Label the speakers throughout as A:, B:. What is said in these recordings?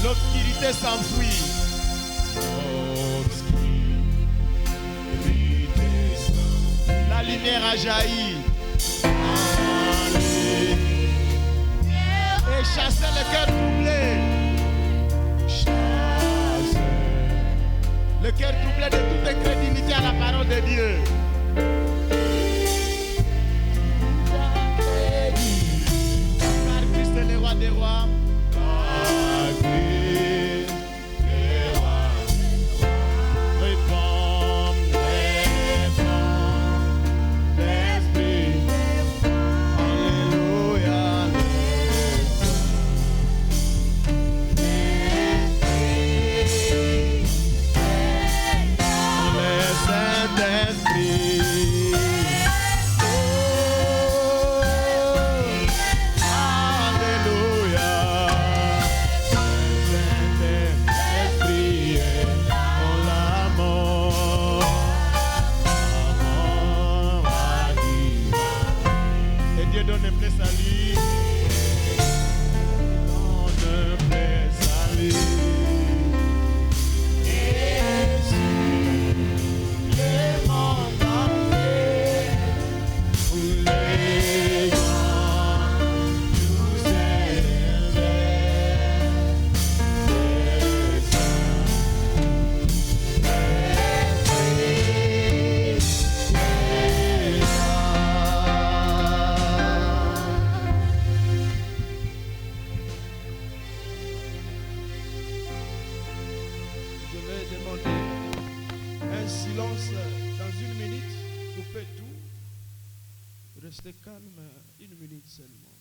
A: L'obscurité s'enfuit. La lumière a jailli. Et chassez le cœur troublé. Le cœur troublé de toute incrédulité à la parole de Dieu. Car Christ est le roi des rois. Restez calme, une minute seulement.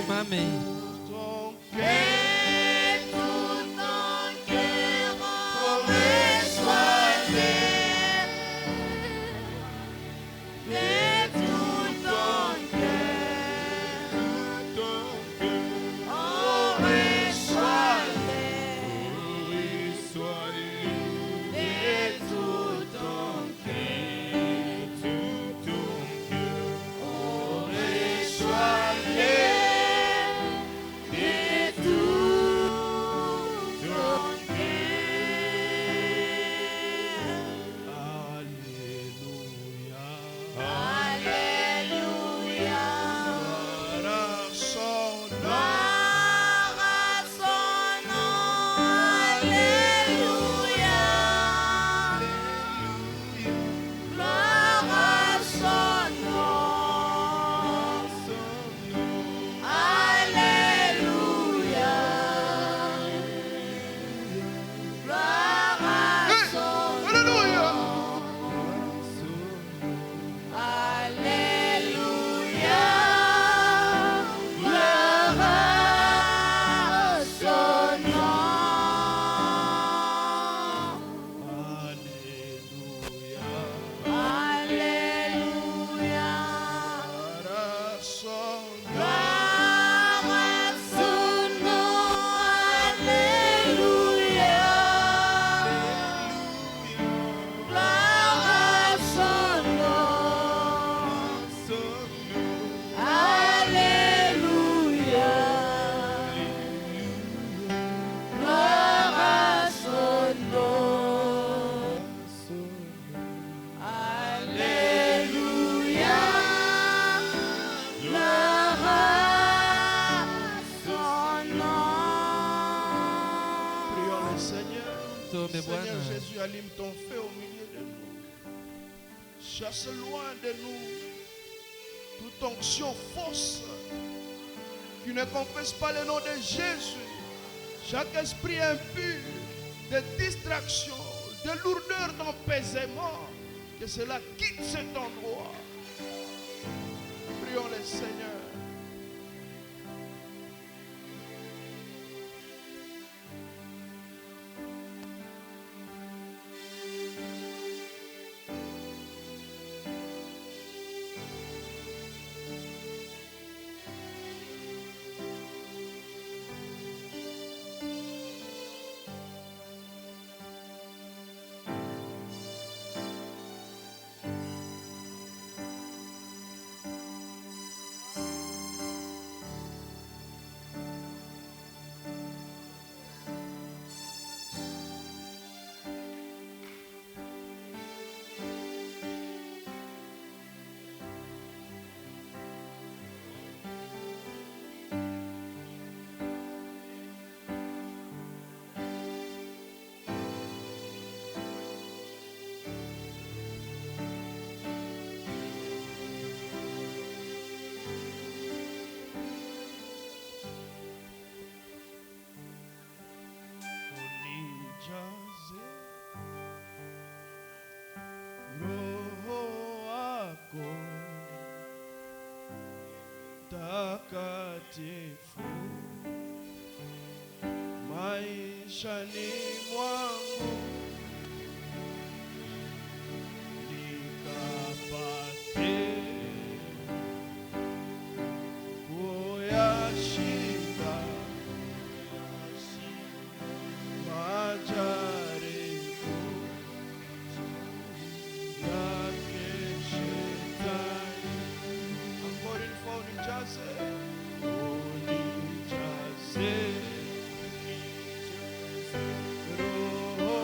B: Tusimame.
A: Ton
C: Et
A: cœur,
C: tout ton cœur reçois-le. Et tout ton cœur
A: ton cœur,
C: reçois-le.
A: reçois-le.
C: Et tout ton cœur
A: Tout ton cœur,
C: reçois-le. Et tout ton cœur.
A: Alléluia.
C: Alléluia.
A: Gloire à son nom.
C: Gloire à son nom. Alléluia. Gloire à son nom. Alléluia. Gloire à son
A: Alléluia.
C: Alléluia. Gloire à son nom.
A: Alléluia.
C: Alléluia.
A: Gloire à son nom.
C: Gloire à son nom. Alléluia. Gloire à son nom. Alléluia. Gloire à son nom. Alléluia. Gloire à son nom.
A: Prions le Seigneur.
B: Tuombe
A: Seigneur
B: Bwana.
A: Jésus, allume ton feu au milieu de nous. Chasse loin de nous toute onction fausse qui ne confesse pas le nom de Jésus. Chaque esprit impur de distraction, de lourdeur, d'empaiement, que cela quitte cet endroit. Prions le Seigneur. Unijaze Roho wako takatifu maishani mwangu nikapate kuyashika majaribu yake shetani. According for unijaze, unijaze Roho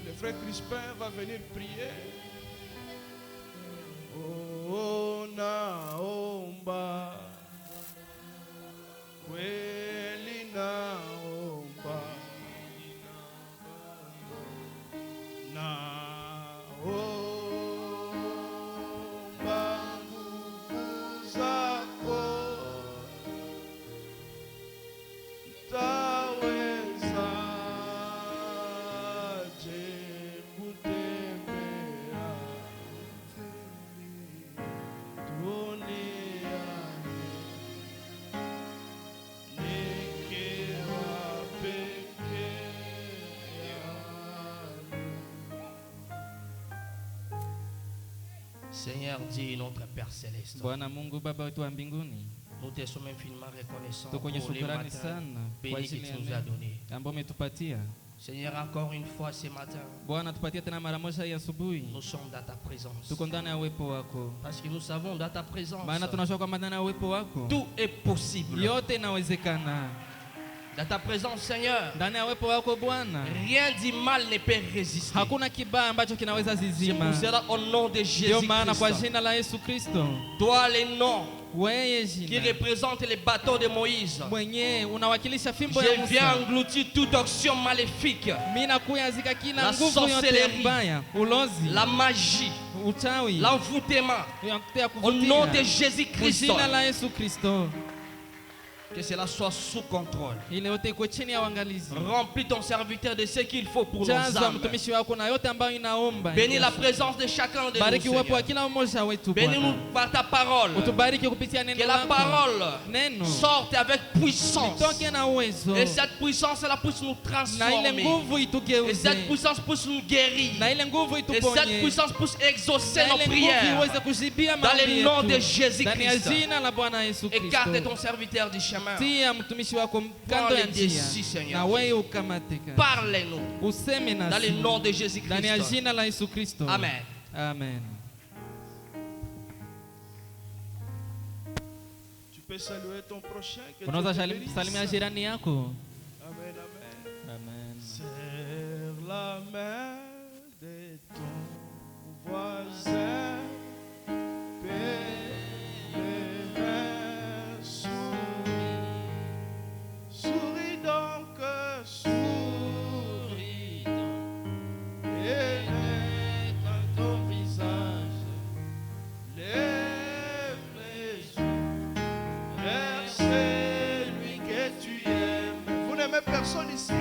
A: Le frère Crispin va venir prier. Oh, naomba kweli, naomba nguvu zako, nitawezaje kutembea duniani nikiwa peke yangu.
B: Seigneur Dieu, notre Père Céleste,
D: Bwana Mungu Baba wetu wa mbinguni,
B: nous te sommes infiniment reconnaissants
D: tuko kwenye
B: pour les
D: shukrani
B: matins
D: sana kwa
B: bénis que
D: ajili
B: tu
D: ya
B: nous as donnés.
D: ambao umetupatia.
B: Seigneur, encore une fois ce matin,
D: Bwana, tupatie tena mara moja hii asubuhi,
B: nous sommes dans ta présence.
D: tuko ndani ya uwepo wako,
B: Parce que nous savons dans ta présence,
D: maana tunajua kwamba ndani ya uwepo wako
B: tout est possible.
D: yote inawezekana.
B: Dans ta présence, Seigneur,
D: Ndani ya uwepo wako Bwana,
B: rien du mal ne peut résister.
D: hakuna kibaya ambacho kinaweza
B: C'est
D: zizima.
B: pour cela, au nom de
D: Ndio maana kwa
B: Jésus-Christ,
D: jina la Yesu Kristo,
B: toi les noms
D: wewe
B: qui
D: jina
B: représentent les bateaux de Moïse,
D: mwenyewe unawakilisha fimbo ya
B: je viens
D: Musa.
B: engloutir toute action maléfique,
D: Mimi nakuyazika kila
B: La
D: nguvu yote ya
B: sorcellerie,
D: mbaya, ulozi,
B: la magie,
D: uchawi,
B: l'envoûtement,
D: ya
B: au nom de
D: kuvutia. Kwa
B: Jésus-Christ,
D: jina la Yesu Kristo,
B: que cela soit sous contrôle.
D: ile yote iko chini ya uangalizi.
B: Remplis ton serviteur de ce qu'il faut pour nos
D: Jaza
B: âmes.
D: mtumishi wako na yote ambayo inaomba.
B: Bénis la présence de chacun de
D: Bariki
B: nous,
D: uwepo wa
B: Seigneur.
D: kila mmoja wetu
B: Bénis-nous
D: Bwana.
B: par ta parole.
D: Utubariki kupitia neno
B: Que la
D: lako.
B: parole
D: Neno
B: sorte avec puissance.
D: itoke na uwezo.
B: Et cette puissance, elle puisse nous
D: Na ile
B: transformer.
D: nguvu
B: Et
D: itugeuze.
B: cette puissance puisse nous guérir.
D: Na ile nguvu
B: Et cette
D: ituponye.
B: puissance puisse exaucer
D: Na
B: nos
D: ile nguvu
B: prières.
D: iweze kujibia
B: Dans
D: maombi
B: le nom de
D: yetu. Ndani ya
B: Jésus-Christ.
D: jina la Bwana Yesu
B: Écarte
D: Kristo.
B: ton serviteur du chemin.
D: Tia mtumishi wako kando ya
B: Parle d'ici,
D: njia.
B: Seigneur.
D: Na wewe ukamateka.
B: Parlez-nous.
D: Useme
B: Dans
D: nasi.
B: le nom de
D: Ndani ya
B: Jésus-Christ.
D: jina la Yesu Kristo.
B: Amen.
D: Amen.
A: Tu peux saluer ton prochain. Que Dieu
D: Unaweza
A: te bénisse.
D: salimia jirani yako.
A: Amen, amen.
D: Amen.
A: Serre la main de ton voisin. Pèlerin, souris. Souris donc, souris donc. Et lève ton visage. Lève les yeux vers celui que tu aimes. Vous n'aimez personne ici.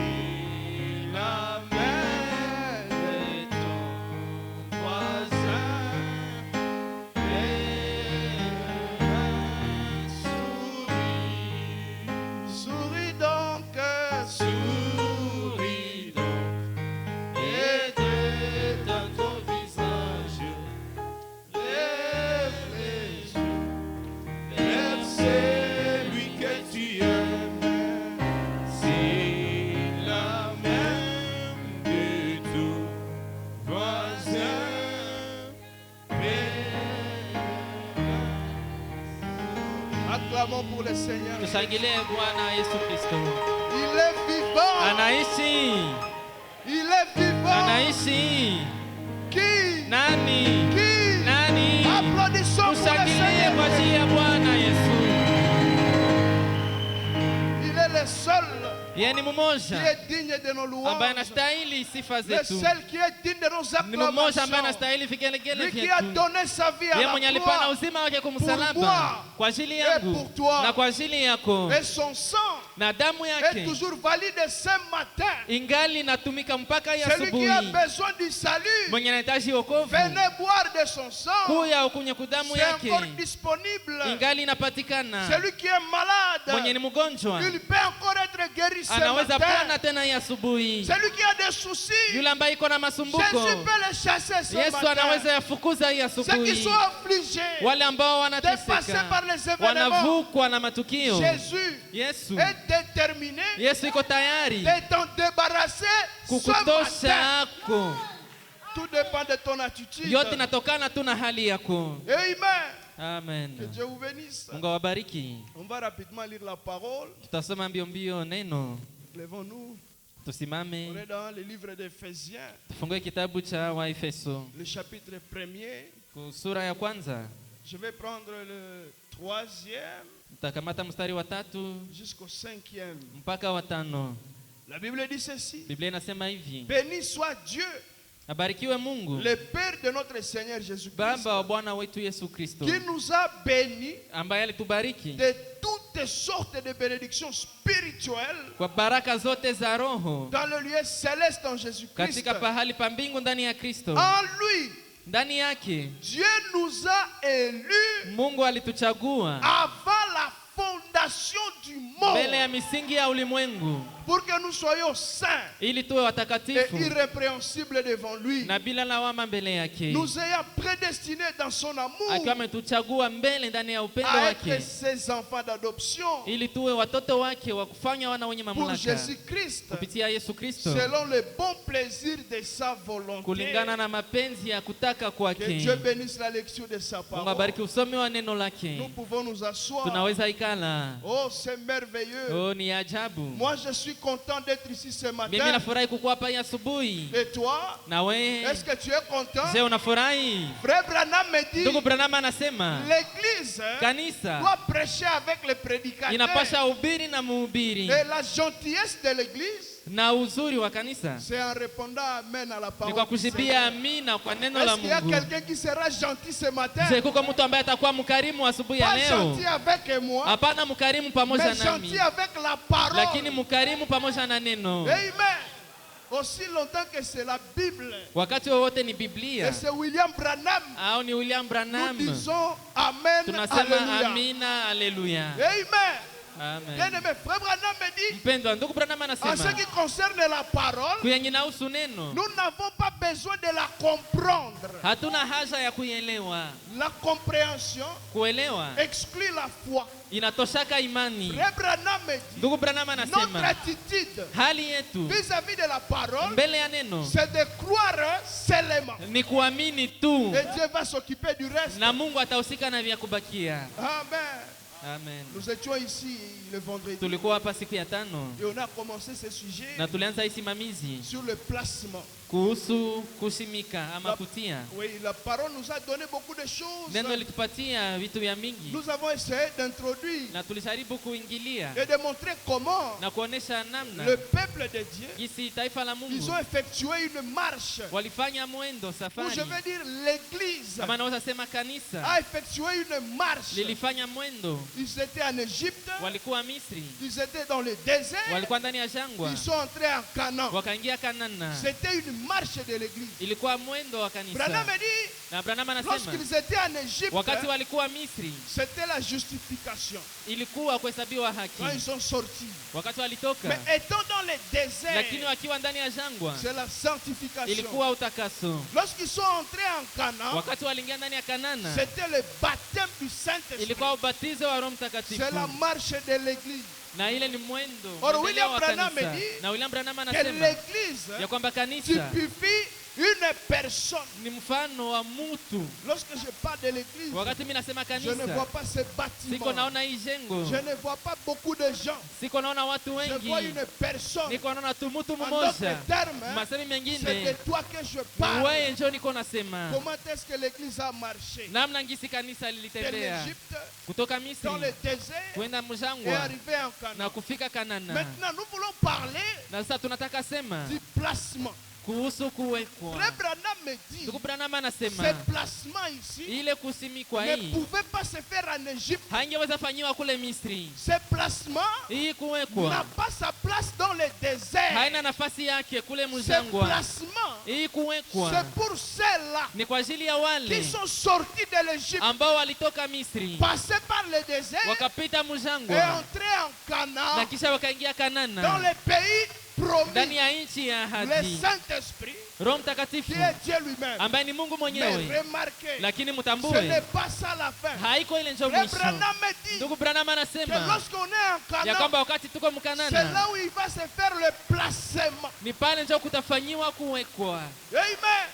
A: La main de ton voisin. Souris. Souris donc, souris donc. Et détends ton visage. Lève les yeux vers celui que tu aimes. C'est la main de ton voisin. Acclamons pour le Seigneur.
D: Tushangilie Bwana Yesu Kristo.
A: Il est vivant.
D: Anaishi.
A: Il est vivant.
D: Anaishi.
A: Qui?
D: Nani?
A: Qui?
D: Nani?
A: Applaudissons pour le
D: Tushangilie
A: Seigneur.
D: kwa ajili ya Bwana Yesu.
A: Il est le seul
D: Yeye ni
A: qui
D: mmoja
A: est digne de nos
D: ambaye
A: louanges.
D: anastahili sifa
A: Le
D: zetu.
A: seul qui est digne de nos
D: Ni mmoja ambaye
A: acclamations.
D: anastahili vigelegele
A: Lui qui a
D: vyetu.
A: donné sa vie à
D: Yeye
A: la
D: mwenye alipana
A: croix
D: uzima wake kwa
A: moi
D: msalaba kwa ajili
A: et
D: yangu
A: pour toi.
D: na kwa ajili yako.
A: et son sang
D: na damu
A: est
D: yake
A: toujours valide ce matin.
D: ingali inatumika mpaka hii
A: Celui qui a
D: asubuhi.
A: besoin du salut,
D: Mwenye anahitaji wokovu,
A: venez boire de son sang.
D: kuya ukunywe kudamu
A: C'est
D: yake,
A: encore disponible.
D: ingali inapatikana.
A: Celui qui est malade,
D: Mwenye ni mgonjwa
A: il peut encore être guéri ce
D: anaweza
A: matin.
D: pona tena hii asubuhi.
A: Celui qui a des soucis,
D: Yule ambaye iko na
A: Jésus
D: masumbuko,
A: peut les chasser ce
D: Yesu
A: matin.
D: anaweza yafukuza hii
A: Ceux qui
D: asubuhi.
A: sont affligés,
D: Wale ambao
A: dépassés
D: wanateseka,
A: par les événements,
D: wanavukwa na matukio,
A: Jésus
D: Yesu
A: est déterminé
D: Yesu iko tayari
A: de t'en débarrasser ce
D: kukutosha
A: matin.
D: yako.
A: Tout dépend de ton attitude.
D: Yote inatokana tu na hali yako.
A: Amen. Que
D: Amen.
A: Dieu vous bénisse.
D: Mungu awabariki.
A: On va rapidement lire la parole.
D: Tutasoma mbio mbio neno.
A: Levons-nous. On
D: Tusimame
A: est dans le livre d'Éphésiens,
D: tufungue kitabu cha Waefeso
A: le chapitre 1er.
D: sura ya kwanza.
A: Je vais prendre le 3e
D: Tutakamata mstari wa 3
A: jusqu'au 5e.
D: mpaka wa 5.
A: La Bible dit ceci.
D: Biblia inasema hivi:
A: Béni soit Dieu,
D: abarikiwe Mungu
A: le Père de notre Seigneur Jésus-Christ,
D: Baba wa Bwana wetu Yesu Kristo,
A: qui nous a bénis
D: ambaye alitubariki
A: de toutes sortes de bénédictions spirituelles
D: kwa baraka zote za roho
A: dans le lieu céleste en Jésus-Christ.
D: katika pahali pa mbingu ndani ya Kristo.
A: En lui,
D: Ndani yake
A: Dieu nous a élus
D: Mungu alituchagua
A: avant la fondation du
D: mbele ya
A: monde
D: misingi ya ulimwengu
A: pour que nous soyons saints
D: ili tuwe
A: et
D: watakatifu
A: irrépréhensibles devant lui.
D: na bila lawama mbele yake,
A: Nous ayant prédestinés dans son amour
D: akiwa ametuchagua mbele ndani ya upendo
A: à être
D: wake
A: ses enfants d'adoption
D: ili tuwe watoto wake wa kufanya wana wenye
A: pour
D: mamlaka
A: Jésus-Christ,
D: kupitia Yesu Kristo
A: selon le bon plaisir de sa volonté.
D: kulingana na mapenzi ya kutaka
A: Que
D: kwake.
A: Dieu bénisse la lecture de sa
D: Mungu
A: parole.
D: abariki usomi wa neno
A: Nous
D: lake.
A: pouvons nous asseoir.
D: Tunaweza ikala.
A: Oh, c'est merveilleux.
D: Oh, ni ajabu.
A: Moi, je suis content d'être ici ce
D: Mimi
A: matin.
D: nafurahi kukuwa hapa hii asubuhi.
A: Et toi,
D: Na we,
A: est-ce que tu es content?
D: je unafurahi?
A: Frère Branham me dit,
D: Ndugu Branham anasema
A: l'église
D: kanisa
A: doit prêcher avec les prédicateurs.
D: inapasha ubiri na muhubiri,
A: Et la gentillesse de l'église,
D: na uzuri wa kanisa
A: c'est en répondant Amen à la
D: ni
A: parole.
D: kwa
A: du
D: kujibia
A: Seigneur.
D: amina kwa neno la
A: Est-ce qu'il y a
D: Mungu.
A: quelqu'un qui sera gentil ce matin?
D: Je, kuko mtu ambaye atakuwa mkarimu asubuhi ya
A: Pas
D: leo?
A: gentil avec moi,
D: Hapana, mkarimu pamoja
A: mais
D: nami,
A: gentil avec la parole.
D: lakini mkarimu pamoja na neno.
A: Amen. Aussi longtemps que c'est la Bible
D: Wakati wowote ni
A: et
D: Biblia
A: c'est William Branham,
D: au ni William
A: nous
D: Branham,
A: disons Amen,
D: tunasema
A: Alléluia.
D: amina, aleluya,
A: Amen.
D: amen.
A: Bien-aimé, frère Branham me dit,
D: Mpendwa, ndugu Branham
A: en ce
D: anasema
A: qui concerne la parole,
D: kuyenye nausu neno
A: nous n'avons pas besoin de la comprendre.
D: hatuna haja ya kuielewa.
A: La compréhension
D: Kuelewa
A: exclut la foi.
D: inatoshaka imani.
A: Frère Branham me dit,
D: Ndugu Branham
A: notre
D: anasema
A: attitude
D: hali yetu
A: vis-à-vis de la parole,
D: mbele ya neno
A: c'est de croire seulement.
D: ni kuamini tu,
A: Et Dieu va s'occuper du reste.
D: na Mungu atahusika na vya kubakia.
A: Amen.
D: Amen.
A: Nous étions ici le vendredi
D: Tulikuwa hapa siku ya tano
A: et on a commencé ce sujet
D: na tulianza hii simamizi
A: sur le placement.
D: kuhusu kusimika ama kutia.
A: Oui, la parole nous a donné beaucoup de choses.
D: Neno litupatia vitu vya mingi
A: Nous avons essayé d'introduire
D: na tulijaribu kuingilia
A: et de montrer comment
D: na kuonesha namna
A: le peuple de Dieu,
D: jinsi taifa la
A: ils
D: Mungu
A: ont effectué une marche,
D: walifanya mwendo
A: ou
D: safari,
A: je veux dire l'église
D: kama naweza sema kanisa
A: a effectué une marche.
D: lilifanya mwendo.
A: Ils étaient en Égypte,
D: Walikuwa Misri,
A: ils étaient dans le désert,
D: walikuwa ndani ya jangwa,
A: ils sont entrés en Canaan.
D: wakaingia Kanana.
A: C'était une marche de l'église.
D: Ilikuwa mwendo wa kanisa.
A: Branham me dit,
D: Na Branham anasema
A: lorsqu'ils étaient en Égypte,
D: wakati walikuwa Misri
A: c'était la justification.
D: ilikuwa kuhesabiwa
A: Quand
D: haki,
A: ils sont sortis.
D: wakati walitoka,
A: Mais étant dans le désert,
D: lakini wakiwa ndani ya jangwa
A: c'est la sanctification.
D: ilikuwa utakaso.
A: Lorsqu'ils sont entrés en Canaan,
D: Wakati waliingia ndani ya Kanana
A: c'était le baptême du Saint-Esprit.
D: ilikuwa ubatizo wa Roho
A: C'est
D: Mtakatifu,
A: la marche de l'église.
D: na ile ni mwendo
A: Or,
D: mwendeleo
A: William
D: wa
A: Branham
D: kanisa.
A: dit
D: Na William Branham
A: Que
D: anasema
A: l'église
D: ya kwamba kanisa
A: typifie une personne.
D: ni mfano wa mtu.
A: Lorsque je parle de l'église,
D: Wakati mimi nasema
A: je ne vois
D: kanisa,
A: pas ce bâtiment.
D: siko naona hii jengo,
A: Je ne vois pas beaucoup de gens.
D: siko naona watu
A: Je
D: wengi,
A: vois une personne.
D: niko naona tu mtu
A: En d'autres
D: mmoja.
A: termes,
D: Masemi
A: c'est
D: mengine,
A: de toi que je
D: ni
A: parle.
D: wewe njo niko nasema
A: Comment est-ce que l'église a marché?
D: namna ngisi kanisa
A: De
D: lilitembea
A: l'Égypte
D: kutoka
A: dans
D: Misri
A: le désert
D: kwenda
A: et
D: mjangwa
A: arrivé en
D: na
A: Canaan.
D: kufika Kanana.
A: Maintenant, nous voulons parler
D: Na sasa tunataka sema
A: du placement.
D: kuhusu kuwekwa.
A: Frère Branham me dit,
D: Ndugu Branham anasema
A: ces placements ici
D: ile kusimikwa
A: ne
D: hii
A: pouvaient pas se faire en Égypte.
D: haingeweza fanyiwa kule Misri.
A: Ces placements
D: Hii
A: n'a
D: kuwekwa
A: pas sa place dans le désert.
D: haina nafasi yake kule
A: Ces
D: mjangwa.
A: placements,
D: Hii kuwekwa
A: c'est pour ceux-là
D: ni kwa ajili ya
A: qui
D: wale
A: sont sortis de l'Égypte,
D: ambao walitoka Misri
A: passés par le désert
D: wakapita
A: et
D: mjangwa
A: entrés en
D: na
A: Canaan,
D: kisha wakaingia
A: dans
D: Kanana,
A: le pays
D: ndani
A: promis.
D: ya nchi ya
A: Le
D: ahadi.
A: Saint-Esprit,
D: Roho
A: qui
D: Mtakatifu
A: est Dieu lui-même.
D: ambaye ni Mungu
A: Mais
D: mwenyewe,
A: remarquez,
D: lakini
A: ce n'est
D: mtambue
A: pas ça la fin.
D: haiko ile njo
A: Le
D: mwisho.
A: Branham me dit
D: Ndugu Branham
A: que
D: anasema
A: lorsqu'on est en
D: ya
A: Canaan,
D: kwamba wakati tuko
A: c'est
D: Mkanana
A: là où il va se faire le placement.
D: ni pale njo kutafanyiwa kuwekwa.
A: Amen.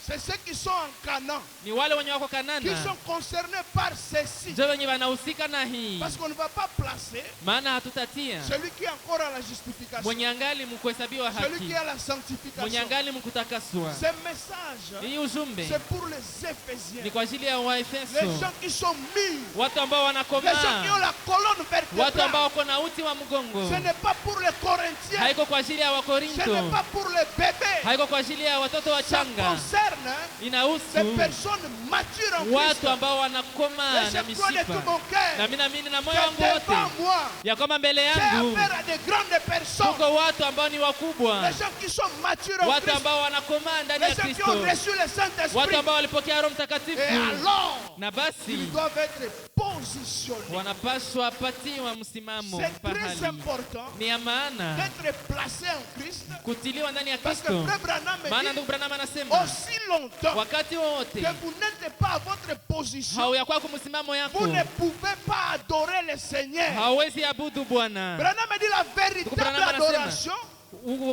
A: C'est ceux qui sont en Canaan
D: Ni wale wenye wako
A: qui
D: Kanana
A: sont concernés par ceci.
D: njo wenye wanahusika na hii,
A: Parce qu'on ne va pas placer
D: maana hatutatia
A: celui qui est encore à la justification,
D: mwenye angali mkuhesabiwa
A: celui
D: haki,
A: qui est à la
D: mwenye
A: sanctification.
D: angali mkutakaswa.
A: Ce message,
D: Hii ujumbe
A: c'est pour les Éphésiens,
D: ni kwa ajili ya
A: les
D: Waefeso,
A: gens qui sont mis,
D: watu ambao
A: les gens qui ont
D: wanakomaa,
A: la colonne
D: watu ambao
A: vertébrale.
D: wako na uti wa mgongo.
A: Ce n'est pas pour les Corinthiens,
D: Haiko kwa ajili ya
A: ce
D: Wakorinto,
A: n'est pas pour les bébés.
D: haiko kwa ajili ya watoto
A: Ça
D: wachanga,
A: concerne ces
D: inahusu
A: personnes matures en Christ.
D: watu ambao wanakomaa
A: Et
D: na
A: je crois de tout
D: mishipa.
A: mon
D: Na
A: cœur
D: mimi naamini na moyo
A: que
D: wangu
A: devant
D: wote
A: moi,
D: ya kwamba mbele
A: j'ai
D: yangu
A: affaire à de grandes personnes,
D: tuko watu ambao ni wakubwa,
A: les gens qui sont matures en
D: watu
A: Christ,
D: ambao wanakomaa ndani
A: les
D: ya
A: gens qui
D: Kristo,
A: ont reçu le
D: watu
A: Saint-Esprit.
D: ambao walipokea Roho
A: Et
D: Mtakatifu,
A: alors,
D: na basi
A: ils doivent être positionnés.
D: wanapaswa patiwa msimamo
A: C'est très
D: pahali.
A: important
D: Ni ya maana
A: d'être placé en Christ,
D: kutiliwa ndani ya
A: parce que
D: Kristo,
A: Frère Branham me
D: maana
A: dit,
D: ndugu Branham anasema
A: aussi longtemps
D: wakati wowote
A: que vous n'êtes pas à votre position,
D: hauya kwako msimamo
A: vous
D: yako
A: ne pouvez pas adorer le Seigneur.
D: hauwezi abudu Bwana.
A: Branham me dit la véritable
D: Branham anasema,
A: adoration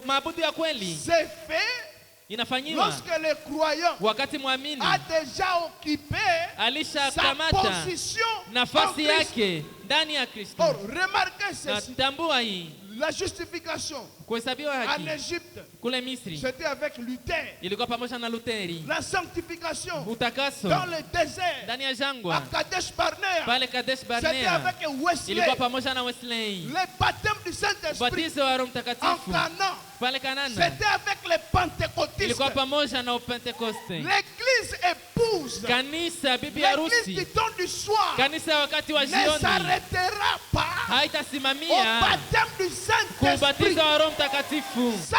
D: Maabudu ya kweli
A: c'est fait
D: inafanyiwa
A: lorsque le croyant
D: wakati mwamini
A: a déjà occupé sa
D: alishakamata
A: position en
D: nafasi
A: Christ.
D: yake ndani ya Kristo.
A: Or, remarquez
D: Na
A: ceci,
D: tambua hii
A: la justification
D: kuhesabiwa
A: en
D: haki
A: Égypte,
D: kule Misri
A: c'était avec Luther.
D: ilikuwa pamoja na Luteri.
A: La sanctification
D: Utakaso
A: dans le désert,
D: ndani ya
A: à
D: jangwa
A: Kadesh Barnea,
D: pale Kadesh
A: c'était
D: Barnea
A: avec Wesley.
D: ilikuwa pamoja na Wesley.
A: Le baptême du Saint-Esprit
D: Ubatizo wa Roho
A: en
D: Mtakatifu
A: Canaan,
D: pale Kanana
A: c'était avec les pentecôtistes.
D: ilikuwa pamoja na Upentekoste.
A: L'église épouse,
D: Kanisa bibi
A: l'église
D: harusi,
A: du temps du soir
D: kanisa wakati wa
A: ne
D: jioni
A: s'arrêtera pas au
D: haitasimamia
A: baptême du Saint-Esprit.
D: kubatizo wa Roho Mtakatifu.
A: Ça,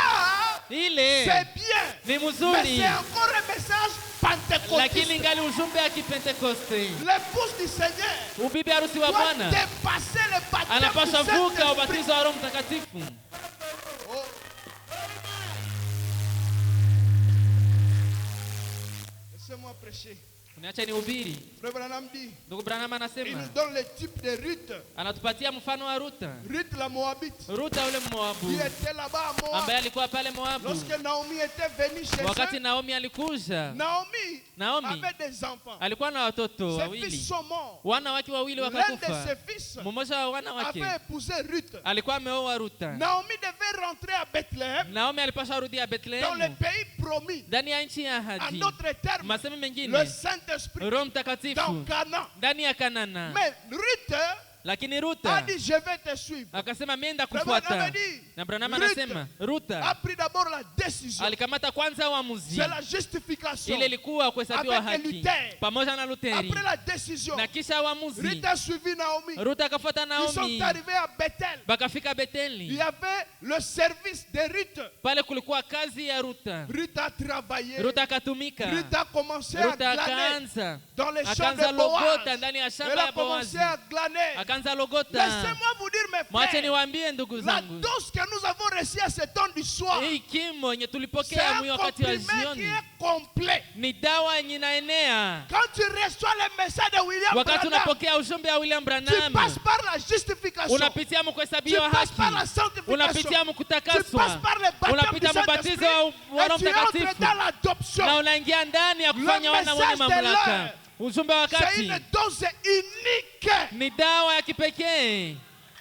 D: Ile
A: c'est bien.
D: ni
A: Mais
D: mzuri,
A: c'est encore un message pentecôtiste.
D: lakini ngali ujumbe ya Kipentekoste.
A: L'épouse du Seigneur
D: Ubibi harusi wa
A: doit
D: Bwana
A: dépasser le baptême
D: anapaswa
A: du
D: vuka
A: Saint-Esprit.
D: ubatizo wa Roho Mtakatifu.
A: Oh. Laissez-moi prêcher.
D: Uniache nihubiri.
A: Frère Branham dit,
D: Ndugu Branham
A: il
D: anasema,
A: nous donne le type de Ruth.
D: anatupatia mfano wa Ruta.
A: Ruth la Moabite,
D: Ruta yule
A: qui
D: Moabu
A: était là-bas à Moab.
D: ambaye alikuwa pale Moabu
A: Lorsque Naomi était venue chez
D: wakati
A: eux,
D: Naomi alikuja.
A: Naomi
D: Naomi
A: avait des enfants.
D: alikuwa na watoto
A: Ses fils
D: wawili,
A: sont morts.
D: wana wake wawili
A: L'un de
D: wakakufa.
A: ses fils
D: Mmoja wa wana wake
A: avait épousé Ruth.
D: alikuwa ameoa Ruta.
A: Naomi devait rentrer à Bethléem,
D: Naomi alipaswa rudi ya
A: dans le
D: Bethlehemu,
A: pays promis.
D: ndani ya nchi ya
A: En
D: ahadi.
A: d'autres termes,
D: Masemi
A: le
D: mengine,
A: Saint-Esprit
D: Roho
A: dans
D: Mtakatifu
A: Canaan.
D: ndani ya Kanana.
A: Mais Ruth
D: Lakini
A: a
D: Ruta
A: dit, je vais te suivre.
D: akasema mimi
A: Branham
D: ndakufuata.
A: a dit,
D: Na Branham
A: Ruth
D: anasema
A: a
D: Ruta
A: pris d'abord la décision.
D: alikamata kwanza uamuzi.
A: C'est la justification.
D: Ile ilikuwa kuhesabiwa
A: Avec
D: haki
A: Luther.
D: pamoja na Luteri.
A: Après la décision,
D: Na kisha uamuzi,
A: Ruth a suivi Naomi.
D: Ruta akafuata
A: Ils sont
D: Naomi,
A: arrivés à Bethel.
D: bakafika
A: Il
D: Beteli.
A: y avait le service de Ruth.
D: Pale kulikuwa kazi ya Ruta.
A: Ruth a travaillé.
D: Ruta akatumika.
A: Ruth a commencé à
D: Ruta
A: glaner
D: akaanza
A: dans les champs
D: akaanza
A: de Boaz.
D: logota ndani ya
A: Elle
D: shamba
A: a
D: ya
A: commencé
D: Boazi,
A: à glaner.
D: akaanza logota.
A: Laissez-moi vous dire, mes
D: Mwache
A: frères,
D: niwaambie ndugu
A: la
D: zangu,
A: dose que nous avons reçue à ce temps du soir,
D: hii kimo yenye
A: c'est
D: tulipokea
A: un
D: mwi wakati wa
A: comprimé qui
D: jioni
A: est complet.
D: ni dawa yenye inaenea.
A: Quand tu reçois le message de William
D: Wakati
A: Branham,
D: unapokea ujumbe wa William
A: tu
D: Branham,
A: passes par la justification.
D: unapitia
A: Tu
D: mkuhesabiwa
A: passes par la
D: haki,
A: sanctification.
D: unapitia
A: Tu passes
D: mkutakaswa,
A: par le baptême du
D: unapita mbatizo
A: Saint-Esprit
D: wa Roho
A: et tu entres
D: Mtakatifu
A: dans l'adoption.
D: na unaingia ndani ya kufanya wana wenye
A: message de
D: mamlaka.
A: l'heure.
D: Ujumbe wa
A: C'est
D: wakati
A: une dose unique.
D: ni dawa ya kipekee,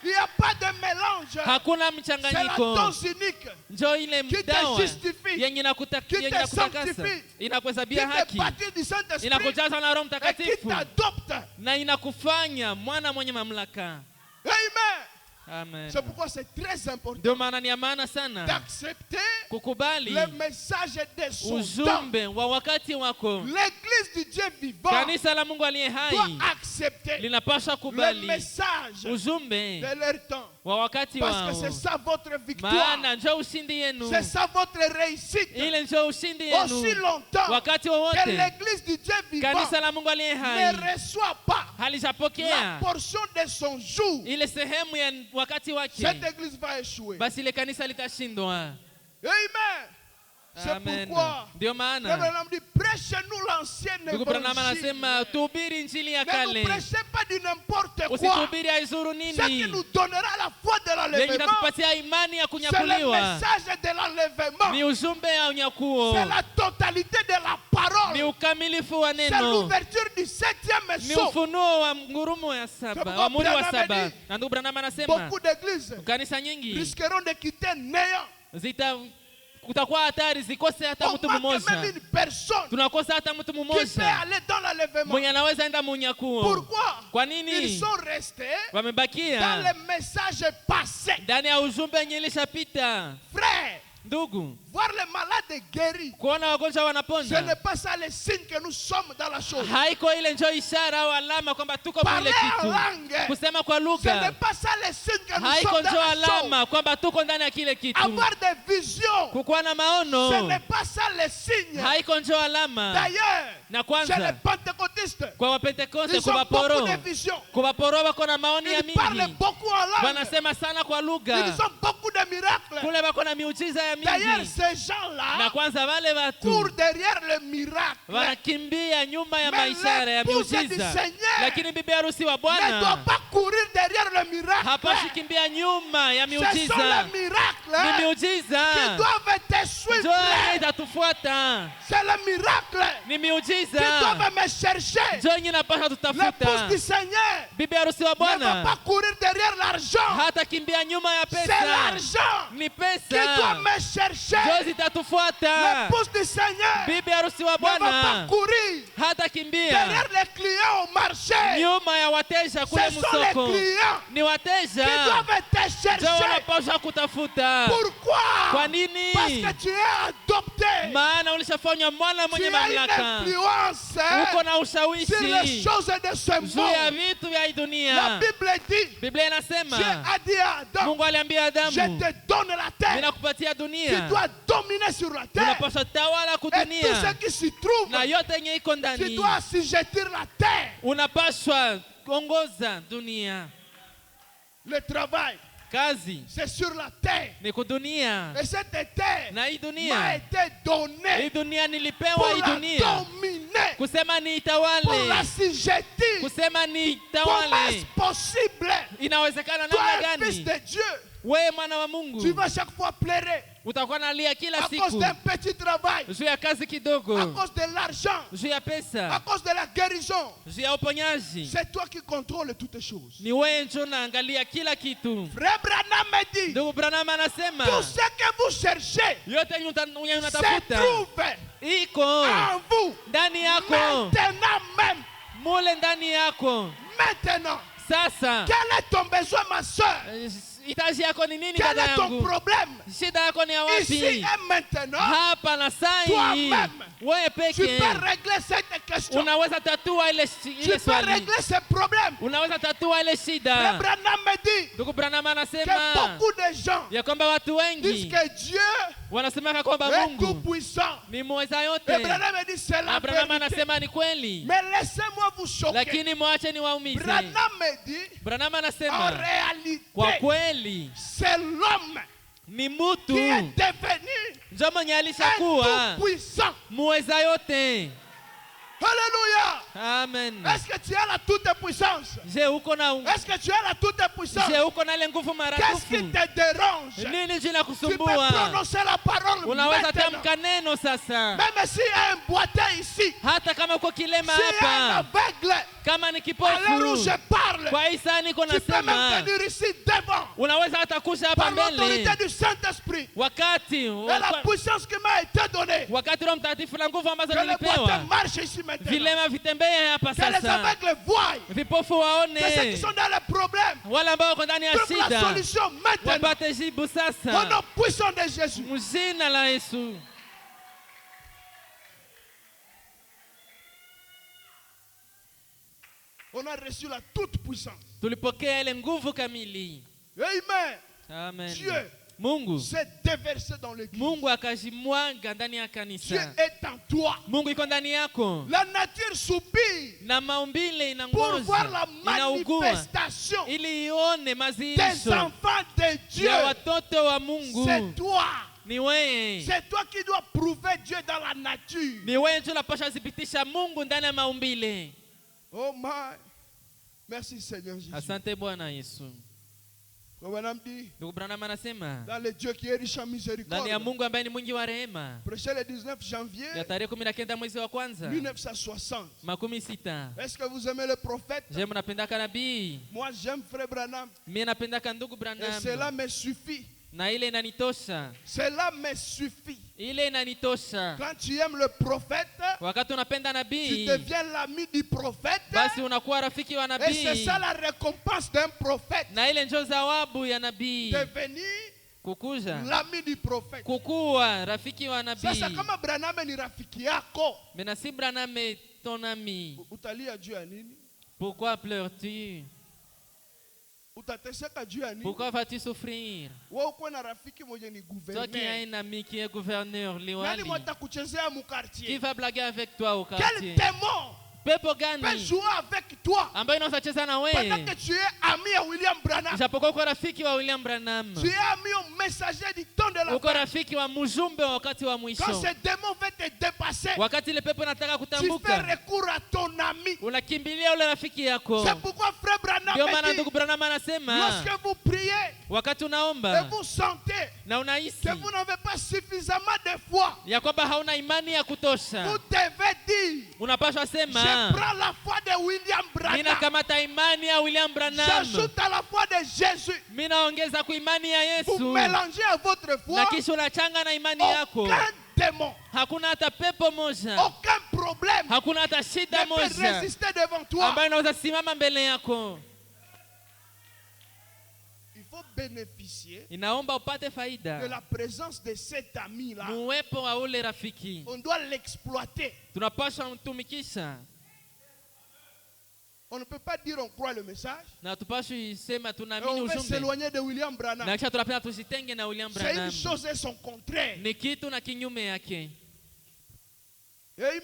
A: Il n'y a pas de mélange.
D: hakuna
A: C'est la
D: mchanganyiko.
A: dose unique
D: Njoo ile
A: qui te
D: dawa
A: justifie,
D: yenye
A: qui te
D: inakutakasa,
A: sanctifie, qui
D: inakuhesabia
A: te
D: haki,
A: baptise du Saint-Esprit
D: inakujaza na Roho
A: et qui
D: Mtakatifu
A: t'adopte.
D: na inakufanya mwana mwenye mamlaka.
A: Amen.
D: Amen.
A: C'est pourquoi c'est très important
D: Ndio maana ni ya maana sana
A: d'accepter
D: kukubali
A: le message de son temps.
D: ujumbe wa wakati wako.
A: L'église du Dieu vivant
D: Kanisa la Mungu aliye
A: doit
D: hai
A: accepter
D: linapaswa
A: le
D: kubali
A: message
D: ujumbe
A: de leur temps.
D: wa wakati
A: Parce que
D: wao.
A: c'est ça votre victoire.
D: Maana njoo ushindi yenu.
A: C'est ça votre réussite.
D: Ile njoo ushindi
A: Aussi
D: yenu.
A: longtemps
D: Wakati
A: que
D: wowote
A: l'église du Dieu vivant
D: kanisa la Mungu aliye hai
A: ne reçoit pas la
D: halijapokea
A: portion de son jour,
D: ile sehemu ya wakati wake,
A: cette église va échouer.
D: basi ile kanisa litashindwa.
A: Amen. C'est
D: Amen.
A: pourquoi
D: Ndio
A: Frère
D: maana
A: Branham dit prêchez-nous l'ancien
D: ndugu Branham
A: évangile.
D: anasema tuhubiri injili ya
A: Ne nous
D: kale,
A: prêchez pas du n'importe quoi.
D: usituhubiri aizuru
A: Ce qui
D: nini
A: nous donnera la foi de
D: yenye
A: l'enlèvement,
D: itakupatia imani ya
A: c'est le
D: kunyakuliwa,
A: message de l'enlèvement.
D: ni ujumbe ya unyakuo,
A: C'est la totalité de la
D: ni
A: parole.
D: ukamilifu wa
A: C'est
D: neno,
A: l'ouverture du 7e
D: ni
A: sceau.
D: ufunuo wa ngurumo ya saba,
A: pourquoi
D: wa muri wa
A: Branham
D: saba.
A: dit,
D: Na ndugu Branham anasema
A: Beaucoup d'églises
D: kanisa nyingi
A: risqueront de quitter néant.
D: kutakuwa hatari zikose hata
A: On
D: mtu
A: manque
D: mmoja,
A: même une personne
D: tunakosa hata mtu
A: qui peut
D: mmoja
A: aller dans l'enlèvement.
D: mwenye anaweza enda munyakuo.
A: Pourquoi?
D: Kwa
A: Ils
D: nini?
A: sont restés dans
D: Wamebakia
A: le message passé.
D: ndani ya ujumbe yenye ilishapita.
A: Frère,
D: Ndugu,
A: voir les malades guéris,
D: kuona wagonjwa
A: ce
D: wanapona
A: n'est pas ça le signe que nous sommes dans la chose.
D: haiko ile njoo ishara au alama kwamba tuko kwa ile
A: Parler en
D: kitu.
A: langue,
D: Kusema kwa
A: ce n'est
D: lugha
A: pas ça le signe que nous
D: haiko
A: sommes
D: njoo
A: dans la chose.
D: alama kwamba tuko ndani ya kile kitu.
A: Avoir des visions,
D: Kukuwa na
A: ce
D: maono
A: n'est pas ça le signe.
D: haiko njoo alama.
A: D'ailleurs,
D: Na
A: chez les
D: kwanza
A: pentecôtistes,
D: kwa Wapentekoste,
A: ils
D: kwa
A: ont beaucoup
D: Waporo,
A: de visions.
D: kwa Waporo wako na maoni ya
A: Ils parlent
D: mingi,
A: beaucoup en langue.
D: wanasema sana kwa lugha,
A: Ils ont beaucoup de miracles.
D: kule wako na miujiza ya
A: D'ailleurs,
D: mingi.
A: ces gens-là
D: Na kwanza wale
A: courent
D: watu
A: derrière le miracle.
D: wanakimbia nyuma ya
A: Mais
D: maishara ya
A: l'épouse du
D: miujiza,
A: Seigneur
D: lakini bibi harusi wa
A: ne doit
D: Bwana
A: pas courir derrière le miracle.
D: hapashi kimbia nyuma ya
A: Ce sont
D: miujiza.
A: les miracles
D: Ni
A: qui
D: miujiza
A: doivent te suivre.
D: njoo yenye itatufuata,
A: C'est le miracle
D: ni
A: qui
D: miujiza
A: doivent me chercher.
D: njoo yenye napasha
A: L'épouse
D: tutafuta.
A: du Seigneur
D: Bibi harusi wa
A: ne va
D: Bwana
A: pas courir derrière l'argent.
D: hata kimbia nyuma ya
A: C'est
D: pesa,
A: l'argent
D: ni
A: qui doit
D: pesa
A: me chercher.
D: njoo zitatufuata.
A: L'épouse du Seigneur
D: Bibi harusi wa
A: ne va pas
D: Bwana
A: courir
D: hata kimbia
A: derrière les clients au marché.
D: nyuma ya wateja kule
A: Ce sont les
D: msoko,
A: clients
D: ni wateja
A: qui doivent te
D: njoo
A: chercher.
D: wanapaswa kutafuta.
A: Pourquoi?
D: Kwa nini?
A: Parce que tu es adopté.
D: Maana ulishafanywa mwana
A: Tu
D: mwenye
A: as une
D: mamlaka,
A: influence
D: uko na
A: sur les
D: ushawishi
A: choses de ce
D: juu ya
A: monde.
D: vitu vya hii
A: La
D: dunia.
A: Bible dit,
D: Biblia
A: Dieu
D: inasema
A: a dit à Adam,
D: Mungu aliambia
A: je
D: Adamu,
A: te donne la terre.
D: ninakupatia
A: Tu
D: dunia,
A: dois dominer sur la terre.
D: unapaswa tawala
A: Et tout ce
D: kudunia
A: qui s'y trouve,
D: na yote yenye iko
A: tu
D: ndani,
A: dois assujettir la terre.
D: unapaswa kuongoza dunia.
A: Le travail,
D: Kazi
A: c'est sur la terre.
D: ni kudunia,
A: Et cette terre
D: na hii
A: m'a
D: dunia,
A: été
D: hii
A: donnée
D: dunia nilipewa
A: pour
D: hii
A: la
D: dunia
A: dominer,
D: kusema ni
A: pour la
D: itawale,
A: assujettir.
D: kusema ni
A: Comment est-ce
D: itawale.
A: possible?
D: Inawezekana
A: Toi,
D: namna
A: un fils
D: gani?
A: de Dieu,
D: Wewe mwana wa
A: tu
D: Mungu
A: vas chaque fois pleurer
D: utakuwa nalia kila
A: à cause
D: siku
A: d'un petit travail,
D: juu ya kazi
A: à
D: kidogo,
A: cause de l'argent,
D: juu ya
A: à
D: pesa,
A: cause de la guérison.
D: juu ya uponyaji.
A: C'est toi qui contrôles toutes choses.
D: Ni wewe njo naangalia kila kitu.
A: Frère Branham me dit,
D: Ndugu Branham anasema
A: tout ce que vous cherchez
D: yote yenye
A: se
D: unatafuta
A: trouve
D: iko
A: en vous.
D: ndani yako,
A: Maintenant même,
D: mule ndani yako.
A: maintenant,
D: Sasa
A: quel est ton besoin, ma soeur?
D: hitaji yako ni nini
A: Quel
D: dada
A: est ton
D: yangu?
A: problème?
D: Shida yako ni ya
A: Ici
D: wapi?
A: et maintenant,
D: Hapa na sai
A: toi-même,
D: wewe
A: tu
D: peke
A: peux régler cette question.
D: unaweza tatua ile
A: Tu
D: ile
A: peux
D: swali,
A: régler ce problème.
D: unaweza tatua ile
A: Frère
D: shida.
A: Branham me dit
D: Ndugu Branham
A: que
D: anasema
A: beaucoup de gens
D: ya kwamba watu
A: disent
D: wengi
A: que Dieu
D: wanasemaka kwamba
A: est
D: Mungu
A: tout-puissant.
D: ni mweza
A: Et
D: yote.
A: Branham me dit c'est la
D: Abraham
A: vérité.
D: anasema ni kweli,
A: Mais laissez-moi vous choquer.
D: lakini mwache ni waumize.
A: Branham me dit
D: Branham
A: en
D: anasema
A: réalité,
D: kwa kweli
A: c'est l'homme
D: ni
A: qui
D: mutu
A: est devenu
D: njo mwenye
A: un
D: alishakuwa
A: tout-puissant.
D: muweza yote.
A: Alléluia.
D: Amen.
A: Est-ce que tu as la toute-puissance?
D: Je uko na
A: Est-ce que tu as la toute-puissance?
D: je uko na ile nguvu
A: Qu'est-ce qui
D: maradufu?
A: te dérange?
D: Nini
A: Tu peux
D: linakusumbua?
A: prononcer la parole
D: Unaweza
A: maintenant.
D: tamka neno sasa,
A: Même s'il y a un boiteux ici,
D: hata kama uko kilema
A: s'il y a un
D: hapa,
A: aveugle,
D: kama ni
A: à l'heure où
D: kipofu,
A: je parle,
D: kwa hii saa niko
A: tu peux même
D: nasema,
A: venir ici devant
D: unaweza hata kusha hapa
A: par l'autorité
D: mbele
A: du Saint-Esprit
D: wakati
A: et la puissance qui m'a été donnée.
D: wakati Roho Mtakatifu na nguvu ambazo
A: Que le boiteux
D: nilipewa,
A: marche ici maintenant.
D: vilema vitembee hapa
A: Que les
D: sasa,
A: aveugles voient.
D: vipofu
A: Que ceux qui
D: waone,
A: sont dans les problèmes
D: wale ambao wako ndani ya
A: trouvent la
D: shida
A: solution maintenant.
D: wapate jibu
A: Au
D: sasa,
A: nom puissant de Jésus.
D: mjina la Yesu.
A: On a reçu la toute puissance.
D: Tulipokea ile nguvu kamili.
A: Amen.
D: Amen.
A: Dieu
D: Mungu
A: s'est déversé dans l'église.
D: Mungu akajimwaga ndani ya
A: Dieu
D: kanisa.
A: est en toi.
D: Mungu iko ndani yako,
A: La nature soupire
D: na maumbile
A: pour voir la
D: inangoja, inaugua
A: manifestation
D: ili ione
A: des
D: mazirisho
A: enfants de Dieu.
D: ya watoto wa Mungu.
A: C'est toi.
D: Ni wewe,
A: C'est toi qui dois prouver Dieu dans la nature.
D: ni wewe tu unapaswa thibitisha Mungu ndani ya maumbile.
A: Oh my. Merci Seigneur Jésus.
D: Asante Bwana Yesu.
A: Frère Branham dit,
D: Ndugu Branham anasema
A: dans le Dieu qui est riche en
D: ndani ya
A: miséricorde.
D: Mungu ambaye ni mwingi wa rehema,
A: Prêché le 19 janvier
D: ya tarehe 19 mwezi wa kwanza
A: 1960.
D: 60.
A: Est-ce que vous aimez le prophète?
D: Je mnapendaka nabii,
A: Moi j'aime Frère Branham.
D: mimi napendaka ndugu
A: Et cela
D: Branham,
A: me suffit.
D: na ile inanitosha,
A: Cela me suffit.
D: ile inanitosha.
A: Quand tu aimes le prophète,
D: Wakati unapenda
A: tu
D: nabii,
A: deviens l'ami du prophète.
D: basi unakuwa rafiki wa
A: Et c'est
D: nabii,
A: ça la récompense d'un prophète.
D: na ile njo zawabu ya nabii,
A: Devenir
D: kukuja
A: l'ami du prophète.
D: kukuwa rafiki wa nabii.
A: Sasa kama Branham ni rafiki yako,
D: Mais si Branham est ton ami,
A: utalia juu ya nini?
D: pourquoi pleures-tu?
A: Utateseka juu ya nini?
D: Pourquoi vas-tu souffrir?
A: Wewe uko na rafiki mwenye ni
D: Toi qui as
A: gouverneur.
D: un ami qui est gouverneur,
A: Nani
D: liwali,
A: mwata kuchezea mu
D: qui
A: quartier?
D: va blaguer avec toi au
A: Quel
D: quartier?
A: démon
D: Pepo
A: peut
D: gani
A: jouer avec toi
D: ambayo inaweza cheza na
A: pendant
D: wewe
A: que tu es ami à William Branham?
D: japokuwa uko rafiki wa William Branham,
A: Tu es ami au messager du temps de la
D: uko
A: fin.
D: rafiki wa mjumbe wa wakati wa
A: Quand
D: mwisho.
A: ce démon veut te dépasser,
D: Wakati ile pepo nataka
A: tu fais
D: kutambuka,
A: recours à ton ami.
D: unakimbilia ule rafiki yako.
A: C'est pourquoi Frère Branham
D: Ndio
A: me
D: maana
A: dit,
D: ndugu Branham anasema
A: lorsque vous priez
D: wakati
A: et
D: unaomba
A: vous sentez
D: na unahisi
A: que vous n'avez pas suffisamment de foi,
D: ya kwamba hauna imani ya
A: vous
D: kutosha,
A: devez dire,
D: unapaswa
A: je
D: sema
A: prends la foi de William Branham.
D: ninakamata imani ya William Branham,
A: J'ajoute à la foi de Jésus.
D: mimi naongeza kwa imani ya
A: Vous
D: Yesu,
A: mélangez à votre foi
D: na kisha unachanga na imani yako.
A: aucun démon,
D: Hakuna hata pepo moja,
A: aucun problème
D: hakuna hata shida
A: ne peut
D: moja
A: résister devant toi.
D: ambayo inaweza simama mbele yako.
A: Il faut bénéficier
D: Inaomba upate
A: de
D: faida
A: la présence de cet ami-là.
D: muwepo wa ule rafiki,
A: On doit l'exploiter.
D: tunapaswa mtumikisha,
A: On ne peut pas dire on croit le message
D: na tupaswi sema
A: et
D: tunaamini
A: on veut
D: ujumbe
A: s'éloigner de William Branham.
D: na kisha tunapenda tusitenge na William
A: C'est une
D: Branham.
A: chose et son contraire.
D: Ni kitu na kinyume yake.
A: Amen.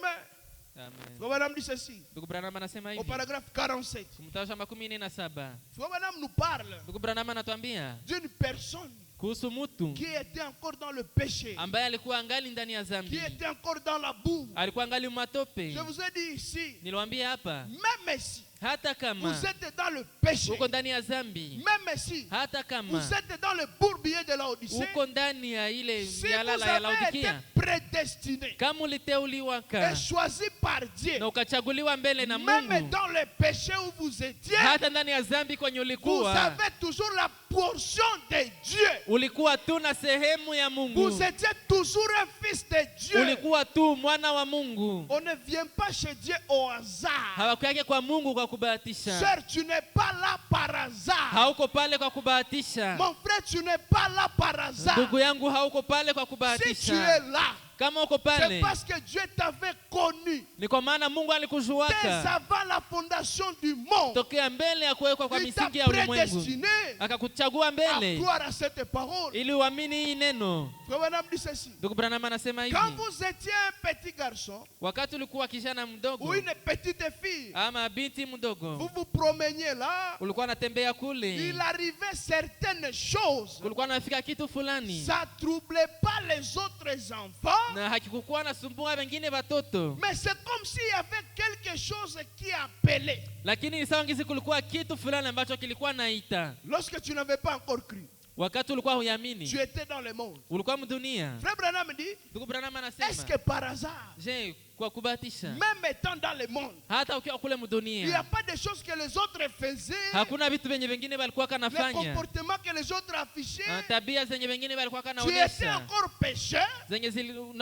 D: Amen.
A: Frère Branham dit ceci
D: Ndugu Branham anasema
A: au
D: hivi,
A: paragraphe 47.
D: mtaosha 47.
A: Frère Branham nous parle
D: Ndugu Branham anatuambia
A: d'une personne
D: kuhusu mtu
A: qui était encore dans le péché,
D: ambaye alikuwa angali ndani ya
A: qui
D: dhambi,
A: était encore dans la boue.
D: alikuwa angali matope.
A: Je vous ai dit ici,
D: Niliwaambia hapa,
A: même si
D: hata kama
A: vous êtes dans le péché,
D: uko ndani ya dhambi,
A: même si
D: hata kama
A: vous êtes dans le bourbier de la Odyssée,
D: uko ndani ya ile
A: si vous
D: mialala ya
A: avez été
D: Laodikia,
A: prédestiné
D: kama uliteuliwaka
A: et choisi par Dieu,
D: na ukachaguliwa mbele na
A: même
D: Mungu,
A: dans le péché où vous étiez,
D: hata ndani ya dhambi kwenye
A: vous
D: ulikuwa,
A: avez toujours la portion de Dieu.
D: ulikuwa tu na sehemu ya Mungu,
A: Vous étiez toujours un fils de Dieu.
D: ulikuwa tu mwana wa Mungu.
A: On ne vient pas chez Dieu au hasard.
D: Hawakuyake kwa Mungu kwa kubahatisha.
A: Sœur, tu n'es pas là par hasard.
D: Hauko pale kwa kubahatisha.
A: Mon frère, tu n'es pas là par hasard.
D: Ndugu yangu, hauko pale kwa
A: Si tu es
D: kubahatisha.
A: là,
D: Kama uko
A: c'est
D: pale,
A: parce que Dieu t'avait connu
D: ni kwa maana Mungu
A: dès
D: alikujuaka
A: avant la fondation du monde.
D: tokea mbele ya kuwekwa kwa
A: Il t'a
D: misingi ya ulimwengu,
A: prédestiné
D: akakuchagua
A: à
D: mbele
A: croire à cette parole.
D: ili uamini hii neno.
A: Frère Branham dit ceci.
D: Ndugu Branham anasema hivi,
A: Quand vous étiez un petit garçon
D: wakati ulikuwa kijana
A: ou
D: mdogo
A: une petite fille,
D: ama binti
A: vous
D: mdogo,
A: vous promeniez là,
D: ulikuwa unatembea kule,
A: il arrivait certaines choses.
D: kulikuwa nafika kitu fulani
A: Ça troublait pas les autres enfants,
D: na hakikukuwa nasumbua wengine watoto,
A: mais c'est comme s'il y avait quelque chose qui appelait.
D: lakini sawa ngizi kulikuwa kitu fulani ambacho kilikuwa naita.
A: Lorsque tu n'avais pas encore cru,
D: wakati ulikuwa huyamini,
A: tu étais dans le monde.
D: ulikuwa mdunia.
A: Frère Branham dit,
D: Ndugu Branham
A: est-ce
D: anasema,
A: que par hasard,
D: je, kwa kubahatisha,
A: même étant dans le monde,
D: hata ukiwa kule
A: il n'y a
D: mdunia,
A: pas de choses que les autres faisaient,
D: hakuna vitu venye vingine walikuwa
A: les
D: kanafanya,
A: comportements que les autres affichaient,
D: tabia zenye vingine walikuwa
A: tu étais
D: kanaonesha,
A: encore pécheur,
D: zenye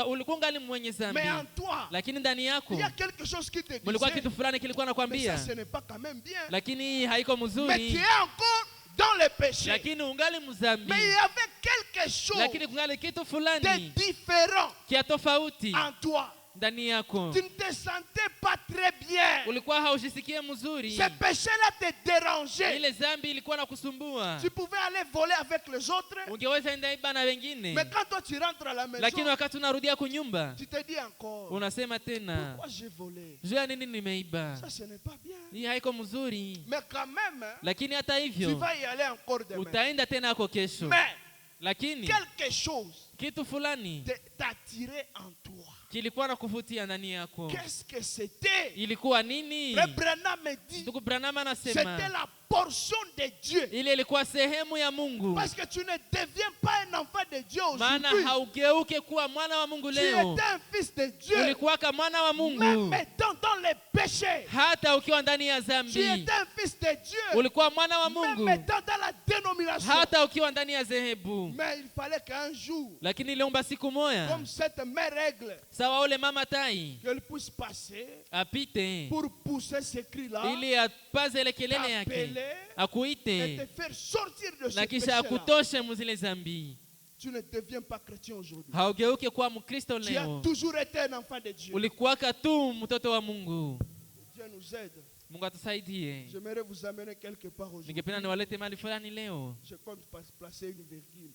D: ulikuwa ngali mwenye
A: mais
D: zambi,
A: en toi,
D: lakini ndani
A: il
D: yako
A: y a quelque chose qui te
D: mulikuwa
A: disait,
D: kitu fulani kilikuwa
A: mais ça
D: nakwambia,
A: ce n'est pas quand même bien,
D: lakini haiko
A: mais tu
D: mzuri,
A: es encore dans le péché.
D: lakini ungali mzambi,
A: Mais il y avait quelque chose
D: lakini kungali kitu
A: de
D: fulani
A: différent
D: kia tofauti
A: en toi.
D: ndani yako.
A: Tu ne te sentais pas très bien.
D: Ulikuwa haujisikie mzuri,
A: Ce péché-là te dérangeait.
D: ile zambi ilikuwa nakusumbua.
A: Tu pouvais aller voler avec les autres,
D: Ungeweza enda iba na wengine,
A: mais quand toi tu rentres à la maison,
D: lakini wakati unarudia kunyumba
A: tu te dis encore,
D: unasema tena,
A: pourquoi j'ai volé?
D: juu ya nini nimeiba?
A: Ça, ce n'est pas bien.
D: Hii haiko mzuri.
A: Mais quand même, hein,
D: Lakini hata
A: tu
D: hivyo
A: vas y aller encore demain.
D: utaenda tena ako kesho,
A: Mais
D: lakini
A: quelque chose
D: kitu fulani
A: t'attirait en toi.
D: kilikuwa na kuvutia ndani yako.
A: Qu'est-ce que c'était?
D: Ilikuwa nini?
A: Frère Branham me dit,
D: Ndugu Branham
A: c'était
D: anasema
A: la portion de Dieu.
D: ile ilikuwa sehemu ya Mungu,
A: Parce que tu ne deviens pas un enfant de Dieu
D: maana
A: aujourd'hui.
D: haugeuke kuwa mwana wa Mungu
A: Tu
D: leo.
A: étais un fils de Dieu.
D: Ulikuwa kama mwana wa
A: Même
D: Mungu
A: étant dans les péchés.
D: hata ukiwa ndani ya
A: Tu
D: zambi.
A: étais un fils de Dieu.
D: Ulikuwa mwana wa
A: Même
D: Mungu
A: étant dans la dénomination.
D: hata ukiwa ndani ya zehebu.
A: Mais il fallait qu'un jour,
D: Lakini iliomba siku moja,
A: comme cette mère règle,
D: sawa ule mama tai
A: qu'elle puisse passer
D: apite
A: pour pousser ces cris-là,
D: ili apaze ile kelele yake,
A: t'appeler et
D: akuite
A: te faire sortir de ce
D: na kisha
A: péché-là.
D: akutoshe muzile zambi.
A: Tu ne deviens pas chrétien aujourd'hui.
D: Haugeuke kuwa Mkristo
A: Tu as
D: leo,
A: toujours été un enfant de Dieu.
D: ulikuwaka tu mtoto wa Mungu.
A: Dieu nous aide.
D: Mungu atusaidie.
A: J'aimerais vous amener quelque part aujourd'hui.
D: Ningependa niwalete mahali fulani leo,
A: Je compte placer une virgule.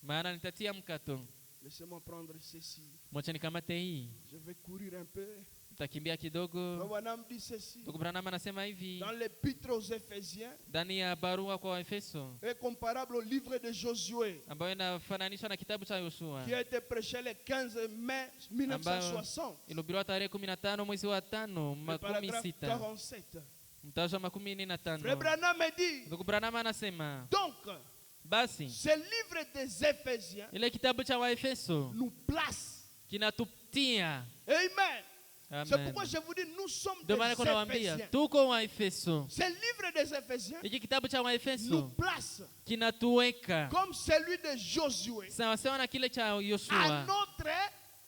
D: maana nitatia mkato.
A: Laissez-moi prendre ceci.
D: Mwacha nikamate hii,
A: Je vais courir un peu.
D: nitakimbia kidogo.
A: Branham dit ceci.
D: Ndugu Branham anasema hivi
A: Dans l'épître aux Éphésiens,
D: ndani ya barua kwa Waefeso,
A: est comparable au livre de Josué,
D: ambayo inafananishwa na kitabu cha Yoshua,
A: qui a été prêché le 15 mai 1960.
D: ilihubiriwa tarehe 15 mwezi wa 5
A: Le
D: makumi
A: paragraphe
D: sita
A: 47.
D: mtazo wa makumi nne na
A: Frère
D: tano.
A: Branham me dit,
D: Ndugu Branham anasema
A: donc,
D: basi
A: ce livre des Éphésiens
D: ile kitabu cha Waefeso
A: nous place.
D: kinatutia.
A: Amen. C'est
D: Amen.
A: pourquoi je vous dis, nous sommes
D: Ndio
A: des
D: maana kuna waambia
A: Éphésiens.
D: tuko Waefeso.
A: Ce livre des Éphésiens
D: Hiki kitabu cha
A: nous
D: Waefeso
A: place
D: kinatuweka
A: comme celui de Josué
D: sawa sawa na kile cha
A: à
D: Yoshua,
A: notre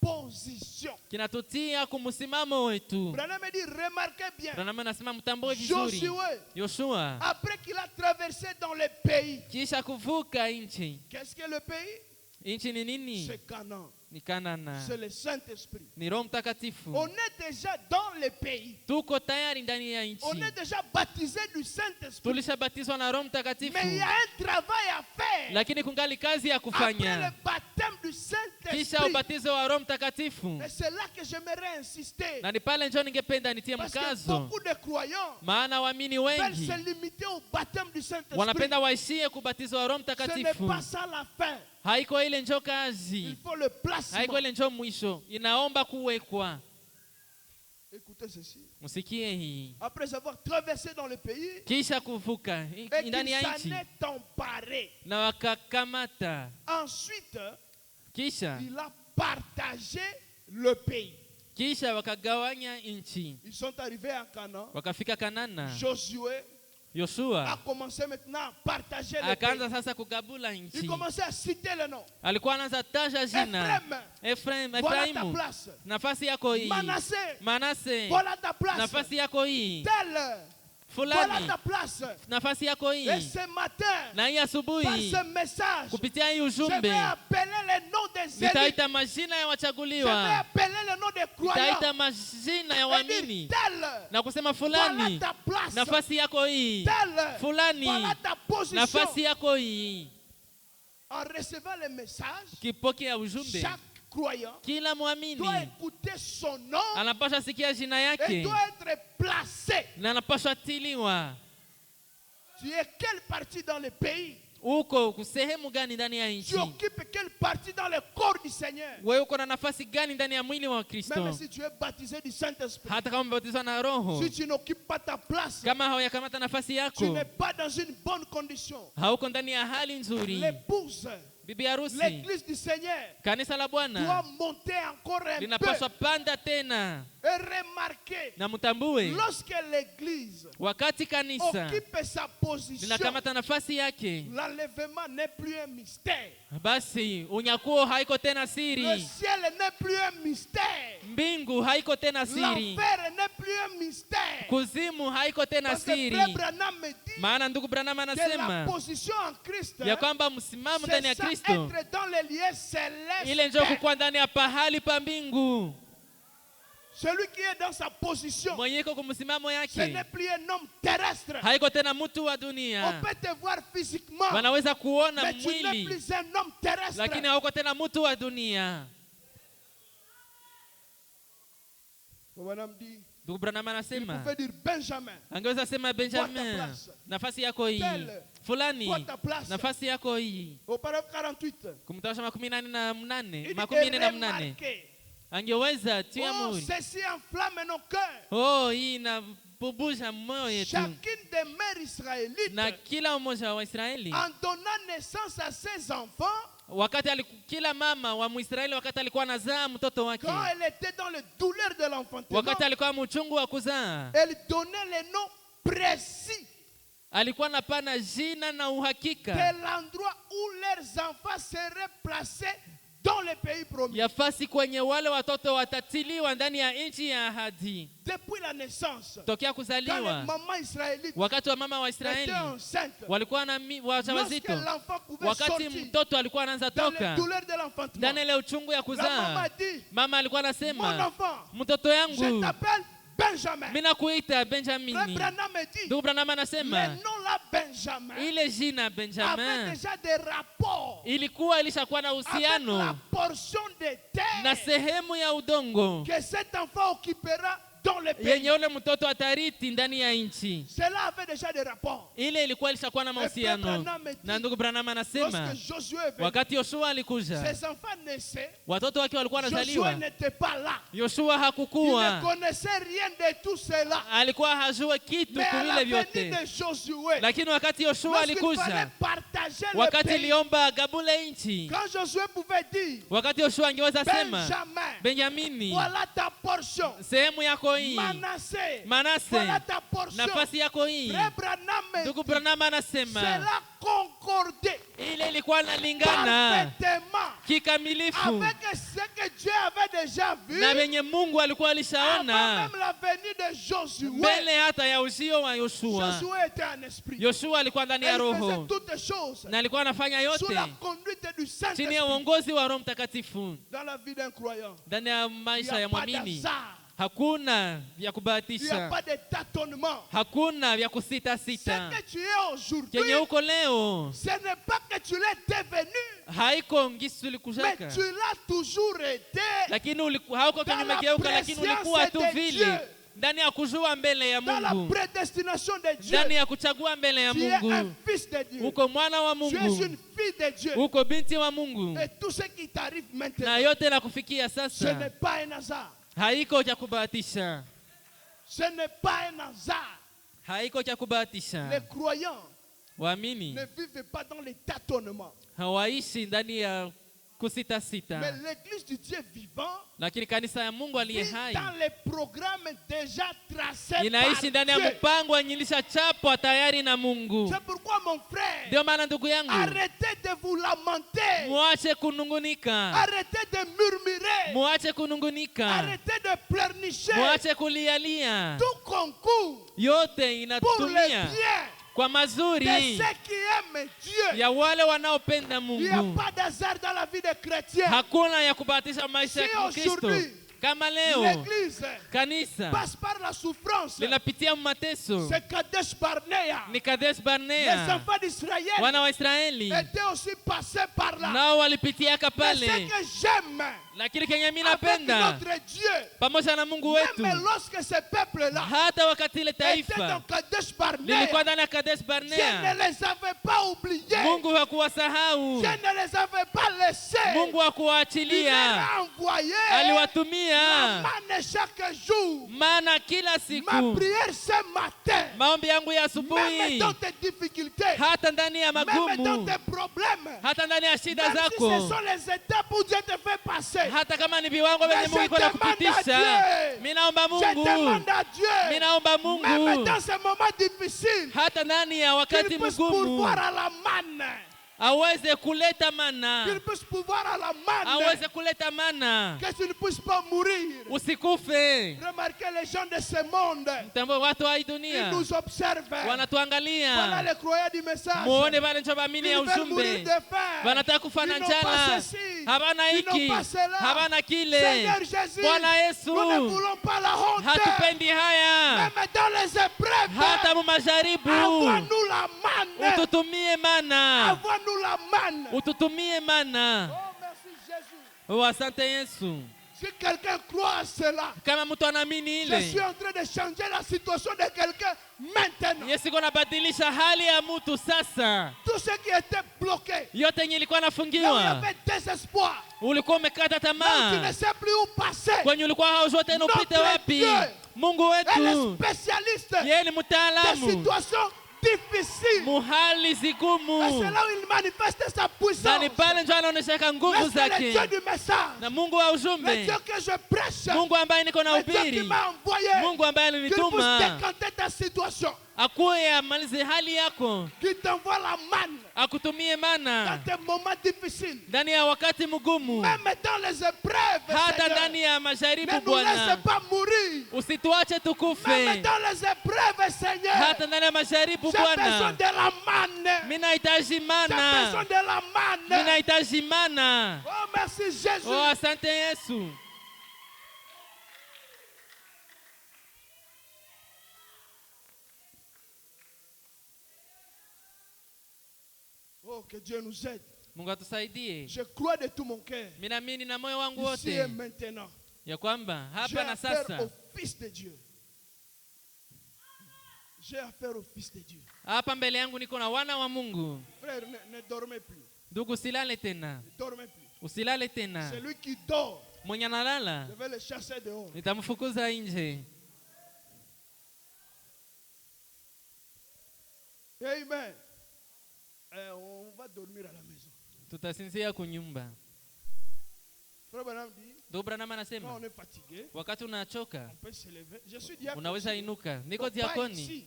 A: position.
D: kinatutia kumsimamo wetu.
A: Branham me dit, remarquez bien,
D: Branham anasema mtambue vizuri,
A: Josué,
D: Yoshua
A: après qu'il a traversé dans les pays,
D: kisha kuvuka nchi.
A: qu'est-ce que le pays?
D: Nchi ni nini?
A: C'est Canaan.
D: Ni Kanana,
A: C'est le Saint-Esprit.
D: ni Roho Mtakatifu.
A: On est déjà dans le pays.
D: Tuko tayari ndani ya
A: On
D: nchi,
A: est déjà baptisé du Saint-Esprit.
D: tulishabatizwa na Roho Mtakatifu,
A: Mais il y a un travail à faire.
D: lakini kungali kazi ya
A: Après
D: kufanya
A: le baptême du
D: kisha
A: Saint-Esprit.
D: ubatizo wa Roho Mtakatifu.
A: Et c'est là que j'aimerais insister.
D: Na ni pale njo ningependa nitie
A: Parce que
D: mkazo,
A: beaucoup de croyants
D: maana waamini
A: veulent
D: wengi
A: se limiter au baptême du Saint-Esprit.
D: wanapenda waishie kubatizwa wa Roho
A: Ce n'est
D: Mtakatifu.
A: pas ça la fin.
D: Haiko ile njo
A: Il
D: kazi,
A: faut le placement.
D: haiko ile njo mwisho, inaomba kuwekwa.
A: Écoutez ceci.
D: Msikie hii,
A: Après avoir traversé dans le pays,
D: kisha kuvuka
A: et
D: ndani
A: qu'il
D: ya nchi
A: s'en est emparé.
D: na wakakamata,
A: Ensuite,
D: kisha
A: il a partagé le pays.
D: kisha wakagawanya nchi,
A: Ils sont arrivés à Canaan.
D: wakafika Kanana.
A: Josué a
D: Yoshua
A: commencé maintenant à partager le
D: akaanza
A: pays.
D: sasa kugabula
A: Il
D: nchi,
A: commençait à citer le nom.
D: alikuwa anaanza taja jina
A: Ephraim,
D: Efraim,
A: voilà ta
D: Efraimu,
A: place.
D: nafasi yako hii.
A: Manasseh,
D: Manase,
A: voilà ta place.
D: nafasi yako hii.
A: Tel, voilà
D: Fulani,
A: ta place.
D: nafasi yako
A: Et
D: hii.
A: ce matin,
D: Na hii
A: par
D: asubuhi
A: ce message,
D: kupitia hii
A: je vais
D: ujumbe
A: appeler les noms des élites.
D: nitaita majina ya
A: Je vais
D: wachaguliwa,
A: appeler les noms des
D: nitaita
A: croyants.
D: majina ya
A: Et
D: waamini
A: dire tel,
D: na kusema
A: voilà
D: fulani,
A: ta place.
D: nafasi yako hii.
A: Tel,
D: Fulani,
A: voilà ta position.
D: nafasi yako hii.
A: En recevant le message,
D: Ukipokea ujumbe,
A: chaque croyant
D: kila
A: doit
D: mwamini
A: écouter son nom
D: anapaswa sikia jina
A: et
D: yake
A: doit être placé.
D: na anapaswa tiliwa.
A: Tu es quelle partie dans le pays?
D: Uko sehemu gani ndani ya
A: Tu
D: nchi?
A: occupes quelle partie dans le corps du Seigneur?
D: Wewe uko na nafasi gani ndani ya mwili wa Kristo?
A: Même si tu es baptisé du Saint-Esprit,
D: Hata kama umebatizwa na Roho,
A: si tu n'occupes pas ta place,
D: kama hauyakamata nafasi
A: tu
D: yako,
A: n'es pas dans une bonne condition.
D: hauko ndani ya hali nzuri.
A: L'épouse,
D: Bibi harusi,
A: l'église du Seigneur
D: kanisa la
A: doit
D: Bwana
A: monter encore un peu
D: linapaswa panda tena,
A: et remarquer
D: na mtambue
A: lorsque l'église
D: wakati kanisa
A: occupe sa position,
D: linakamata nafasi yake,
A: l'enlèvement n'est plus un mystère.
D: basi unyakuo haiko tena
A: Le
D: siri,
A: ciel n'est plus un mystère.
D: mbingu haiko tena siri,
A: L'enfer n'est plus un mystère.
D: kuzimu haiko tena
A: Parce que
D: siri.
A: Frère Branham me dit
D: Maana ndugu Branham
A: que la
D: anasema
A: position en Christ,
D: ya kwamba msimamo ndani ya
A: c'est ça,
D: Kristo
A: être dans les lieux
D: ile njoo
A: célestes.
D: kukuwa ndani ya pahali pa mbingu.
A: Celui qui est dans sa position,
D: Mwenye iko kumsimamo
A: ce
D: yake
A: n'est plus un homme terrestre.
D: haiko tena mtu wa
A: On
D: dunia.
A: peut te voir physiquement,
D: Wanaweza kuona
A: mais tu n'es
D: mwili
A: plus un homme terrestre.
D: lakini hauko tena mtu wa dunia.
A: Madame dit,
D: Ndugu Branham
A: il
D: anasema
A: pouvait dire Benjamin,
D: angeweza sema Benjamin,
A: place.
D: nafasi yako hii,
A: Telle.
D: fulani
A: Toi ta place.
D: nafasi yako hii.
A: Au paragraphe 48,
D: Kumtawasha makumi nane na mnane,
A: il
D: makumi
A: dit,
D: nne na mnane,
A: remarquez,
D: angeweza tia
A: oh,
D: muri.
A: ceci enflamme nos cœurs.
D: Oh, hii inabubusha moyo yetu,
A: Chacune des mères israélites,
D: na kila mmoja wa Israeli
A: en donnant naissance à ses enfants,
D: wakati kila mama wa Mwisraeli wakati alikuwa anazaa mtoto wake,
A: quand elle était dans le douleur de l'enfantement,
D: wakati alikuwa mchungu wa kuzaa,
A: elle donnait les noms précis
D: alikuwa anapana jina na
A: de
D: uhakika
A: l'endroit où leurs enfants seraient placés dans le pays promis.
D: yafasi kwenye wale watoto watatiliwa ndani ya nchi ya ahadi.
A: Depuis la naissance,
D: Tokea
A: quand les
D: kuzaliwa,
A: mamans israélites
D: wakati wa mama wa Israeli
A: étaient enceintes,
D: walikuwa na
A: lorsque
D: wajawazito,
A: l'enfant pouvait
D: wakati
A: sortir
D: mtoto alikuwa anaanza
A: dans les
D: toka
A: douleurs de l'enfantement,
D: ndani ile uchungu ya
A: la maman
D: kuzaa,
A: dit,
D: mama alikuwa
A: mon
D: anasema,
A: enfant,
D: mtoto
A: je
D: yangu
A: t'appelle Benjamin.
D: mimi nakuita
A: Frère
D: Benjamini.
A: Branham me dit,
D: Ndugu Branham
A: le
D: anasema
A: nom là Benjamin
D: ile jina
A: avait
D: Benjamin
A: déjà des rapports
D: ilikuwa ilishakuwa na
A: avec la
D: uhusiano
A: portion de
D: na
A: terre
D: sehemu ya udongo
A: que cet enfant occupera dans le pays.
D: yenye ule mtoto atariti ndani ya nchi.
A: Cela avait déjà des rapports.
D: Ile ilikuwa ilishakuwa na mahusiano. Na ndugu Branham anasema
A: Lorsque Josué est venu,
D: wakati Yoshua alikuja,
A: ses enfants naissaient,
D: watoto wake walikuwa
A: Josué
D: wanazaliwa,
A: n'était pas là.
D: Yoshua
A: Il ne
D: hakukuwa,
A: connaissait rien de tout cela.
D: alikuwa hajua kitu
A: Mais à la
D: kuvile
A: venue
D: vyote.
A: de Josué,
D: Lakini wakati Yoshua
A: lorsqu'il fallait
D: alikuja,
A: partager le
D: wakati
A: pays,
D: iliomba gabule nchi,
A: quand Josué pouvait dire,
D: wakati Yoshua angeweza sema
A: Benjamin,
D: Benjamini,
A: voilà ta portion.
D: sehemu yako hii,
A: Manassé,
D: Manase,
A: voilà ta portion.
D: nafasi yako hii.
A: Frère Branham me
D: Ndugu
A: dit,
D: Branham anasema
A: cela concordait
D: ile ilikuwa inalingana
A: parfaitement
D: kikamilifu
A: avec ce que Dieu avait déjà vu
D: na venye Mungu alikuwa
A: avant
D: alishaona
A: même la venue de Josué.
D: mbele hata ya ujio wa Yoshua.
A: Josué était en esprit.
D: Yoshua alikuwa ndani
A: Et
D: ya
A: il faisait
D: roho
A: toutes choses
D: na alikuwa anafanya
A: sous
D: yote
A: la conduite du
D: chini
A: Saint-Esprit.
D: ya uongozi wa Roho Mtakatifu.
A: Dans la vie d'un croyant,
D: Ndani ya
A: il n'y
D: maisha
A: a
D: ya
A: pas
D: mwamini
A: d'hasard,
D: hakuna vya
A: il n'y a
D: kubahatisha,
A: pas de tâtonnement.
D: hakuna vya
A: Ce
D: kusita-sita.
A: que tu es aujourd'hui,
D: Kenye uko leo
A: ce n'est pas que tu l'es devenu,
D: haiko ngisi
A: mais
D: tulikushaka,
A: tu l'as toujours été
D: lakini hauko kwenye
A: Dans la
D: umegeuka, lakini ulikuwa tu
A: prescience de
D: vile
A: Dieu.
D: ndani ya kujua mbele ya
A: dans la
D: Mungu,
A: prédestination de Dieu.
D: ndani ya kuchagua mbele ya
A: Tu es un
D: Mungu.
A: fils de Dieu.
D: Uko mwana wa
A: Tu es
D: Mungu,
A: une fille de Dieu.
D: uko binti wa Mungu,
A: Et tout ce qui t'arrive maintenant,
D: na yote la kufikia
A: ce n'est
D: sasa
A: pas un hasard.
D: haiko cha kubahatisha,
A: Ce n'est pas un hasard.
D: haiko cha
A: Les
D: kubahatisha.
A: croyants
D: Waamini
A: ne vivent pas dans les tâtonnements.
D: hawaishi ndani ya kusita-sita,
A: Mais l'église du Dieu vivant
D: lakini kanisa ya Mungu aliye
A: vit
D: hai
A: dans les programmes déjà tracés
D: inaishi
A: par
D: ndani ya
A: Dieu.
D: mpango anyilisha chapwa tayari na Mungu.
A: C'est pourquoi mon frère,
D: Ndio maana ndugu yangu,
A: arrêtez de vous lamenter.
D: muache kunungunika,
A: Arrêtez de murmurer.
D: muache kunungunika,
A: Arrêtez de pleurnicher.
D: muache kulialia.
A: Tout concourt
D: Yote
A: pour le
D: inatumia
A: bien
D: kwa
A: de
D: mazuri
A: ceux qui aiment Dieu.
D: ya wale wanaopenda
A: Il n'y a
D: Mungu.
A: pas d'hasard dans la vie des chrétiens.
D: Hakuna ya kubahatisha maisha
A: Si
D: ya Kristo.
A: aujourd'hui
D: Kama leo
A: l'église
D: kanisa
A: passe par la souffrance,
D: linapitia mateso,
A: c'est Kadesh Barnea.
D: ni Kadesh
A: Les
D: Barnea.
A: enfants d'Israël
D: Wana wa Israeli
A: étaient aussi passés par là.
D: nao walipitiaka
A: Mais ce
D: pale,
A: que j'aime
D: lakini kenye mimi
A: avec
D: napenda
A: notre Dieu,
D: pamoja na Mungu wetu,
A: même lorsque ce peuple-là
D: hata wakati ile
A: était dans
D: taifa
A: Kadesh Barnea,
D: lilikuwa ndani ya Kadesh
A: je ne
D: Barnea,
A: les avais pas oubliés.
D: Mungu hakuwasahau,
A: Je ne les avais pas laissés.
D: Mungu
A: Il les
D: hakuwaachilia,
A: a envoyés la
D: aliwatumia
A: manne chaque jour.
D: mana kila
A: Ma
D: siku.
A: prière ce matin,
D: Maombi yangu ya
A: même
D: asubuhi,
A: dans tes difficultés,
D: hata ndani ya
A: même dans
D: magumu,
A: tes problèmes,
D: hata ndani ya shida
A: même si ce
D: zako,
A: sont les étapes où Dieu te fait passer,
D: hata kama ni viwango
A: Mais
D: vyenye Mungu
A: je
D: iko na
A: demande à
D: kupitisha,
A: Dieu.
D: mimi naomba
A: je
D: Mungu,
A: demande à Dieu,
D: mimi naomba
A: même
D: Mungu,
A: dans ces moments difficiles,
D: hata ndani ya
A: qu'il
D: wakati
A: puisse
D: mgumu
A: pourvoir à la manne,
D: aweze kuleta mana,
A: qu'il puisse pourvoir à la manne,
D: aweze kuleta mana,
A: que tu ne puisses pas mourir.
D: usikufe.
A: Remarquez les gens de ce monde,
D: Mtambue watu wa hii
A: ils
D: dunia
A: nous observent. Voilà
D: wanatuangalia,
A: les croyants du message.
D: muone vale njo vaamini
A: Ils
D: ya
A: veulent mourir
D: ujumbe,
A: de faim.
D: wanataka kufa na
A: Ils n'ont pas
D: njala,
A: ceci.
D: habana
A: Ils n'ont
D: hiki,
A: pas cela.
D: habana kile.
A: Seigneur Jésus,
D: Bwana
A: nous ne
D: Yesu,
A: voulons pas la honte.
D: hatupendi haya,
A: Même dans les épreuves,
D: hata mu majaribu
A: envoie-nous la manne.
D: ututumie mana,
A: Envoie-nous la manne.
D: ututumie mana.
A: Oh, merci Jésus.
D: Oh, asante Yesu.
A: Si quelqu'un croit à cela,
D: Kama mtu anaamini
A: je suis
D: ile,
A: en train de changer la situation de quelqu'un maintenant.
D: Yesu iko nabadilisha hali ya mtu sasa.
A: Tout ce qui était bloqué,
D: Yote yenye ilikuwa
A: là où il y
D: nafungiwa,
A: avait désespoir,
D: ulikuwa umekata
A: là où tu ne
D: tamaa,
A: sais plus où passer,
D: kwenye ulikuwa haujua tena upite
A: Notre
D: wapi.
A: Dieu,
D: Mungu
A: elle est
D: wetu
A: spécialiste
D: yeye ni
A: des
D: mtaalamu
A: situations difficiles.
D: muhali
A: Et
D: zigumu,
A: c'est là où il manifeste sa
D: na
A: puissance.
D: ni pale ndio anaonyeshaka
A: Mais
D: nguvu
A: c'est le Dieu
D: zake.
A: du message,
D: Na Mungu wa
A: le
D: ujumbe,
A: Dieu que je prêche,
D: Mungu ambaye niko na
A: le Dieu qui
D: ubiri,
A: m'a envoyé,
D: Mungu ambaye
A: qu'il puisse
D: alinituma
A: décanter ta situation,
D: akuye amalize hali yako,
A: qu'il t'envoie la manne
D: akutumie
A: dans
D: mana
A: tes moments difficiles,
D: ndani ya wakati mgumu,
A: même dans les épreuves.
D: hata
A: Seigneur.
D: ndani ya majaribu.
A: Ne nous laisse
D: Bwana,
A: pas mourir.
D: usituache
A: Même
D: tukufe,
A: dans les épreuves, Seigneur.
D: hata ndani ya majaribu.
A: J'ai besoin
D: Bwana,
A: de la manne.
D: mimi nahitaji
A: J'ai besoin
D: mana,
A: de la
D: mimi
A: manne.
D: nahitaji mana.
A: Oh, merci Jésus.
D: Oh, asante Yesu.
A: Oh, que Dieu nous aide.
D: Mungu atusaidie.
A: Je crois de tout mon cœur,
D: Mimi naamini na moyo wangu
A: ici et
D: wote
A: maintenant,
D: ya kwamba
A: j'ai
D: hapa na
A: affaire
D: sasa,
A: au Fils de Dieu. J'ai affaire au Fils de Dieu.
D: hapa mbele yangu niko na wana wa Mungu.
A: Frère, ne dormez plus.
D: Ndugu, usilale tena,
A: Ne dormez plus.
D: usilale tena.
A: Celui qui dort,
D: Mwenye analala
A: je vais le chasser dehors.
D: nitamfukuza nje.
A: Amen. On va dormir à la maison.
D: Tutasinzia kunyumba.
A: Frère Branham dit,
D: Ndugu Branham
A: quand
D: anasema
A: on est fatigué,
D: wakati unachoka
A: on peut se lever. Je suis diacre.
D: unaweza
A: chez nous.
D: inuka. Niko
A: Donc, pas
D: diakoni.
A: ici.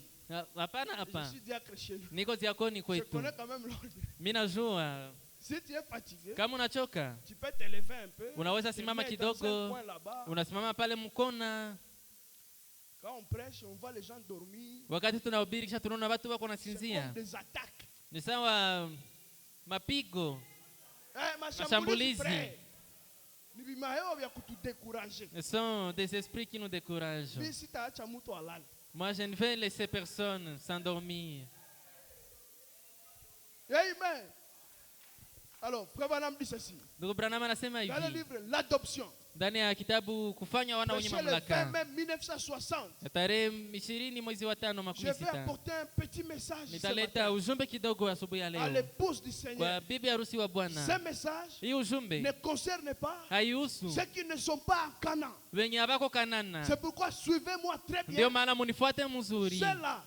D: Hapana
A: Je
D: hapa.
A: suis diacre chez nous.
D: Niko diakoni
A: Je
D: kwetu.
A: connais quand même l'ordre.
D: Mimi najua
A: Si tu es fatigué,
D: kama unachoka
A: tu peux te lever un peu.
D: unaweza
A: te
D: simama
A: mettre dans un
D: kidogo,
A: coin là-bas.
D: unasimama pale mkona.
A: Quand on prêche, on voit les gens dormir.
D: Wakati tunahubiri kisha tunaona watu wako
A: C'est
D: wanasinzia,
A: comme des attaques.
D: ni sawa mapigo,
A: Mashambulizi,
D: mashambulizi.
A: frère. Ni vimahewa vya kutudécourager.
D: Ce sont des esprits qui nous découragent.
A: Puis si taacha mtu alale.
D: Moi, je ne vais laisser personne s'endormir.
A: Amen. Alors, Frère Branham dit ceci.
D: Ndugu Branham anasema
A: Dans le
D: hivi
A: livre L'Adoption,
D: ndani ya kitabu kufanya wana wenye
A: prêché le 20
D: mamlaka,
A: mai 1960,
D: tarehe 20 mwezi wa 5
A: je
D: makumi
A: vais
D: sita,
A: apporter un petit message ce
D: nitaleta
A: matin
D: ujumbe kidogo asubuhi ya
A: à
D: leo
A: l'épouse du Seigneur.
D: kwa bibi harusi wa
A: Ce
D: Bwana.
A: message
D: Hii ujumbe
A: ne concerne pas
D: haihusu
A: ceux qui ne sont pas en Canaan.
D: wenye habako Kanana.
A: C'est pourquoi suivez-moi très
D: Ndio
A: bien.
D: maana munifuate mzuri.
A: Ceux-là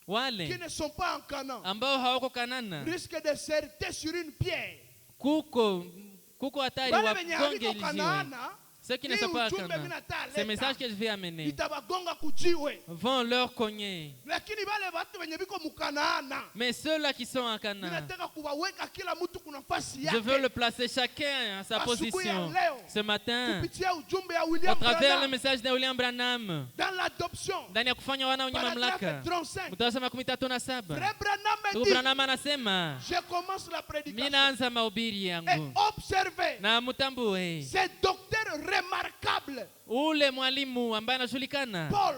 A: qui
D: Wale
A: ne sont pas en Canaan
D: ambao hawako Kanana,
A: risquent de s'arrêter sur une pierre.
D: kuko hatari
A: Wale wenye
D: wagonge
A: haliko
D: lijiwe.
A: Kanaana,
D: Ceux qui ne
A: hii
D: sont pas à
A: ujumbe
D: Canaan,
A: mimi nataleta,
D: ces messages que je vais amener
A: itabagonga kujiwe.
D: vont leur cogner.
A: Lakini wale watu wenye biko mukanaana,
D: Mais ceux-là qui sont en Canaan,
A: ninataka kuwaweka kila mtu kuna nafasi
D: je veux
A: yake.
D: le placer chacun à sa
A: Asubuhi
D: position.
A: ya leo,
D: Ce matin,
A: kupitia ujumbe ya
D: au
A: William
D: travers le
A: Branham
D: message de William Branham,
A: dans l'adoption,
D: ndani ya kufanya wana wenye
A: paragraphe
D: mamlaka,
A: 35.
D: mtawasoma 37.
A: Frère Branham me
D: Ndugu
A: dit,
D: Branham anasema,
A: je commence la
D: mimi
A: prédication
D: naanza mahubiri
A: et
D: yangu
A: observez
D: na mutambue
A: ces docteurs remarquable,
D: Ule mwalimu ambaye anajulikana
A: Paul,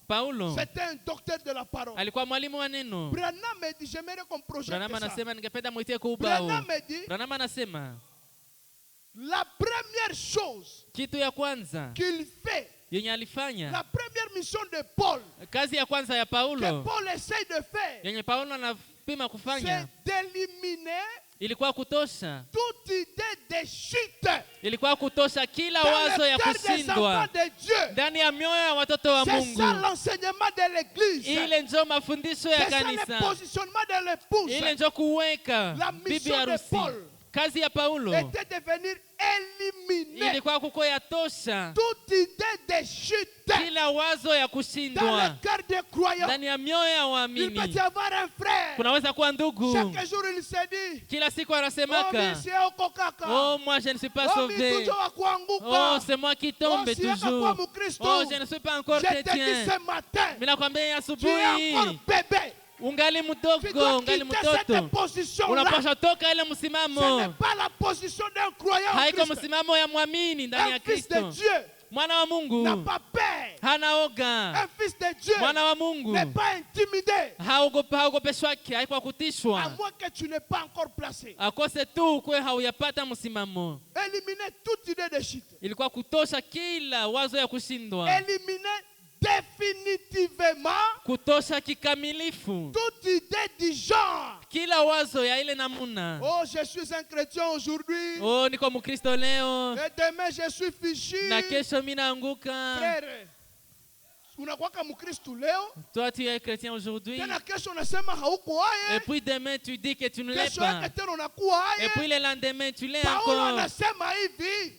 D: Paulo
A: c'était un docteur de la parole.
D: alikuwa mwalimu wa neno.
A: Branham me dit, j'aimerais qu'on projette
D: Branham
A: ça.
D: anasema ningependa muitie kwa ubao.
A: Branham me dit,
D: Branham anasema
A: la première chose
D: kitu ya kwanza
A: qu'il fait,
D: yenye
A: la
D: alifanya,
A: première mission de Paul,
D: kazi ya kwanza ya
A: que
D: Paulo
A: Paul essaye de faire,
D: yenye Paulo anapima
A: c'est
D: kufanya
A: d'éliminer
D: ilikuwa kutosha,
A: toute idée de chute
D: ilikuwa kutosha kila
A: dans
D: wazo
A: le
D: ya
A: cœur des
D: kushindwa
A: enfants de Dieu.
D: ndani ya mioyo ya watoto wa
A: C'est ça
D: Mungu.
A: l'enseignement de l'église.
D: Ile njo mafundisho ya
A: C'est ça le
D: kanisa,
A: positionnement de l'épouse.
D: ile njo kuweka
A: La
D: bibi
A: mission de
D: harusi.
A: Paul
D: Kazi ya Paulo
A: était de venir éliminer
D: ilikuwa kuko ya tosha
A: toute idée de chute
D: kila wazo ya
A: dans
D: kushindwa
A: le cœur des croyants.
D: ndani ya mioyo ya
A: Il peut
D: waamini.
A: y avoir un frère.
D: Kunaweza kuwa ndugu,
A: Chaque jour il se dit,
D: kila siku
A: oh,
D: anasemaka,
A: mimi sio kokaka.
D: oh moi je ne suis pas
A: Oh, mimi
D: sauvé,
A: toujours wa
D: oh
A: kuanguka.
D: c'est moi qui tombe
A: Oh, si yaka
D: toujours,
A: kuwa Mkristo.
D: oh je ne suis pas encore
A: Je te dis
D: chrétien.
A: ce matin,
D: Mimi nakwambia
A: tu es
D: asubuhi,
A: encore bébé.
D: ungali
A: Tu
D: mdogo,
A: dois
D: ungali
A: quitter cette
D: mtoto,
A: position-là.
D: unapaswa toka ile
A: Ce n'est
D: msimamo.
A: pas la position d'un croyant en
D: Haiko
A: Christ.
D: msimamo ya mwamini ndani
A: Un
D: ya
A: fils de
D: Kristo.
A: Dieu
D: Mwana wa Mungu
A: n'a pas peur.
D: hana oga,
A: Un fils de Dieu
D: mwana wa Mungu
A: n'est pas intimidé.
D: haogopeshwake, haiko
A: À
D: kutishwa,
A: moins que tu n'aies pas encore placé.
D: akose tu kwe hauyapata msimamo.
A: Éliminer toute idée de chute.
D: Ilikuwa kutosha kila wazo ya kushindwa,
A: Éliminer définitivement
D: kutosha kikamilifu
A: toute idée du genre.
D: kila wazo ya ile namuna.
A: Oh, je suis un chrétien aujourd'hui.
D: Oh, niko Mkristo leo
A: Et demain, je suis fichu.
D: na kesho mimi naanguka.
A: Frère, unakuwaka Mkristo leo,
D: Toi tu es chrétien aujourd'hui
A: tena kesho unasema hauko
D: et
A: aye.
D: puis demain tu dis que tu ne l'es
A: Kesho
D: pas
A: yake tena unakuwa
D: et puis
A: aye.
D: le lendemain tu l'es
A: Paulo
D: encore.
A: anasema hivi,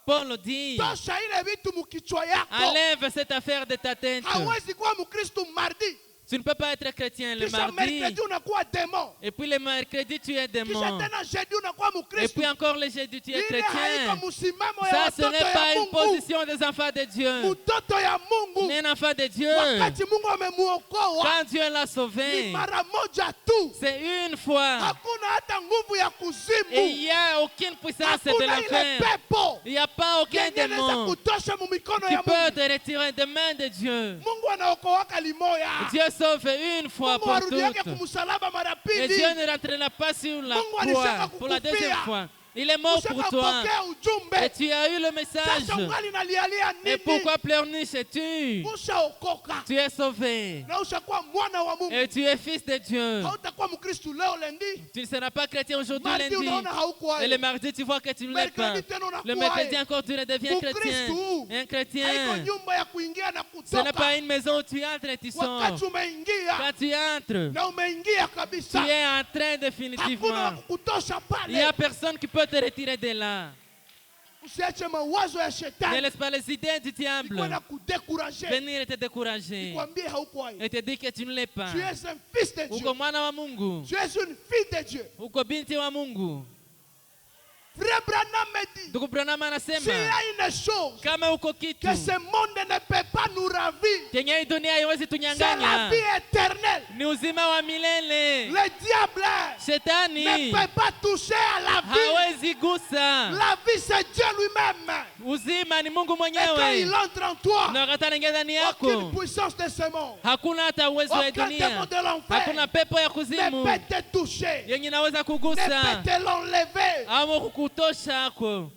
D: Paul dit,
A: tosha ile vitu mkichwa yako.
D: enlève cette affaire de ta tête.
A: Hawezi kuwa Mkristo mardi,
D: Tu ne peux pas être chrétien le
A: kisha
D: mardi
A: mercredi unakuwa démon,
D: et puis le mercredi tu es
A: kisha
D: démon
A: tena jeudi unakuwa
D: et
A: Mkristo.
D: puis encore le jeudi tu es
A: Ile
D: chrétien.
A: haiko msimamo ya
D: Ça, ce
A: watoto
D: n'est pas
A: ya
D: une
A: Mungu.
D: position des enfants de Dieu.
A: Mtoto ya Mungu,
D: Mais un enfant de Dieu,
A: wakati Mungu amemuokoa
D: quand Dieu l'a
A: ni
D: sauvé,
A: mara moja tu.
D: c'est une fois.
A: Hakuna hata nguvu ya
D: Et il
A: kuzimu,
D: n'y a aucune puissance de
A: hakuna ile
D: l'enfer.
A: pepo
D: Il n'y a pas aucun
A: yenye inaweza
D: démon
A: kutosha mu mikono
D: qui
A: ya
D: peut
A: Mungu.
D: te retirer des mains de Dieu.
A: Mungu anaokoaka limoya.
D: Dieu sauve une fois
A: Mungu
D: pour
A: arudiake
D: toutes.
A: kumsalaba mara
D: Et
A: pili.
D: Dieu ne rentrera pas sur la
A: Mungu alishaka
D: croix pour la deuxième
A: kukufia.
D: fois. Il est mort pour toi.
A: Ushakapokea ujumbe.
D: Et tu as eu le message.
A: Sasa ungali nalialia
D: Et
A: nini?
D: pourquoi pleurniches-tu?
A: Ushaokoka
D: Tu es sauvé.
A: na ushakuwa mwana wa Mungu.
D: Et tu es fils de Dieu.
A: Hautakuwa Mkristo leo lendi.
D: Tu ne seras pas chrétien aujourd'hui
A: Mardi
D: lundi.
A: unaona haukuwa.
D: Et le mardi, tu vois que tu ne l'es pas.
A: Mercredi tena unakuwa.
D: Le mercredi encore, tu redeviens
A: Mkristo.
D: chrétien. Un
A: Haiko
D: chrétien.
A: nyumba ya kuingia na
D: Ce n'est
A: kutoka.
D: pas une maison où tu entres et tu sors.
A: Wakati umeingia
D: Quand tu entres,
A: na umeingia
D: tu
A: kabisa.
D: es entré
A: Hakuna
D: définitivement.
A: kukutosha
D: Il n'y a
A: pale.
D: personne qui peut te retirer de là.
A: Usiache mawazo ya
D: Ne
A: shetani
D: laisse pas les idées du diable
A: kwenda kudekuraje.
D: venir te décourager
A: Kwambie haukuwa.
D: et te dire que tu ne l'es pas.
A: Tu es un fils de Dieu.
D: Uko mwana wa Mungu,
A: Tu es une fille de Dieu.
D: uko binti wa Mungu.
A: Frère Branham me dit,
D: Ndugu Branham
A: s'il y
D: anasema
A: a une chose
D: kama uko kitu
A: que ce monde ne peut pas nous ravir,
D: kenye hii dunia haiwezi
A: c'est la
D: tunyang'anya,
A: vie éternelle.
D: ni uzima wa milele.
A: Le diable ne
D: Shetani
A: peut pas toucher à la vie.
D: hawezi gusa.
A: La vie, c'est Dieu lui-même.
D: Uzima ni Mungu
A: Et quand il
D: mwenyewe,
A: entre en toi,
D: na wakati anaingia ndani
A: aucune
D: yako
A: puissance de ce monde,
D: hakuna hata uwezo wa
A: aucun démon
D: dunia,
A: de l'enfer
D: hakuna pepo ya
A: ne
D: kuzimu
A: peut te toucher,
D: yenye naweza
A: ne
D: kugusa
A: peut te l'enlever.
D: ama kukutosha ako.